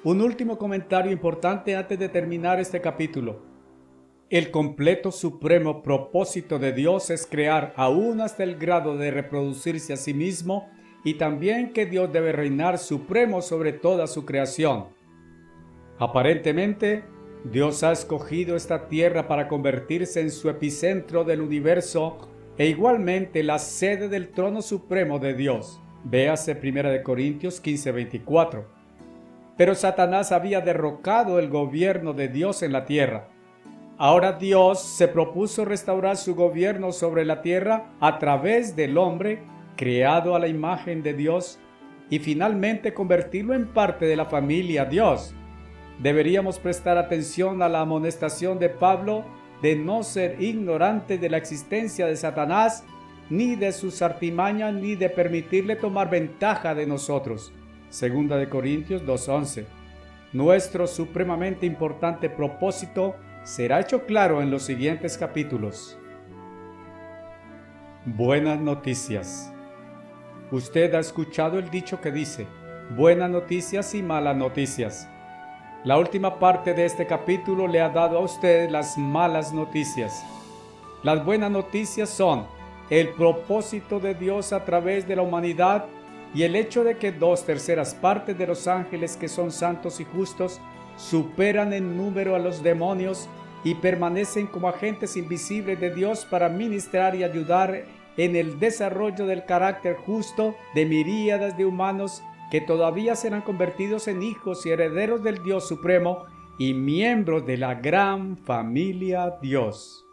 Speaker 1: Un último comentario importante antes de terminar este capítulo. El completo supremo propósito de Dios es crear aún hasta el grado de reproducirse a sí mismo y también que Dios debe reinar supremo sobre toda su creación. Aparentemente, Dios ha escogido esta tierra para convertirse en su epicentro del universo e igualmente la sede del trono supremo de Dios. Véase 1 Corintios 15:24. Pero Satanás había derrocado el gobierno de Dios en la tierra. Ahora Dios se propuso restaurar su gobierno sobre la tierra a través del hombre creado a la imagen de Dios y finalmente convertirlo en parte de la familia Dios. Deberíamos prestar atención a la amonestación de Pablo de no ser ignorantes de la existencia de Satanás, ni de sus artimañas, ni de permitirle tomar ventaja de nosotros. 2 Corintios 2:11. Nuestro supremamente importante propósito será hecho claro en los siguientes capítulos. Buenas noticias. Usted ha escuchado el dicho que dice, buenas noticias y malas noticias. La última parte de este capítulo le ha dado a usted las malas noticias. Las buenas noticias son el propósito de Dios a través de la humanidad y el hecho de que 2/3 partes de los ángeles que son santos y justos superan en número a los demonios y permanecen como agentes invisibles de Dios para ministrar y ayudar en el desarrollo del carácter justo de miríadas de humanos que todavía serán convertidos en hijos y herederos del Dios Supremo y miembros de la gran familia Dios.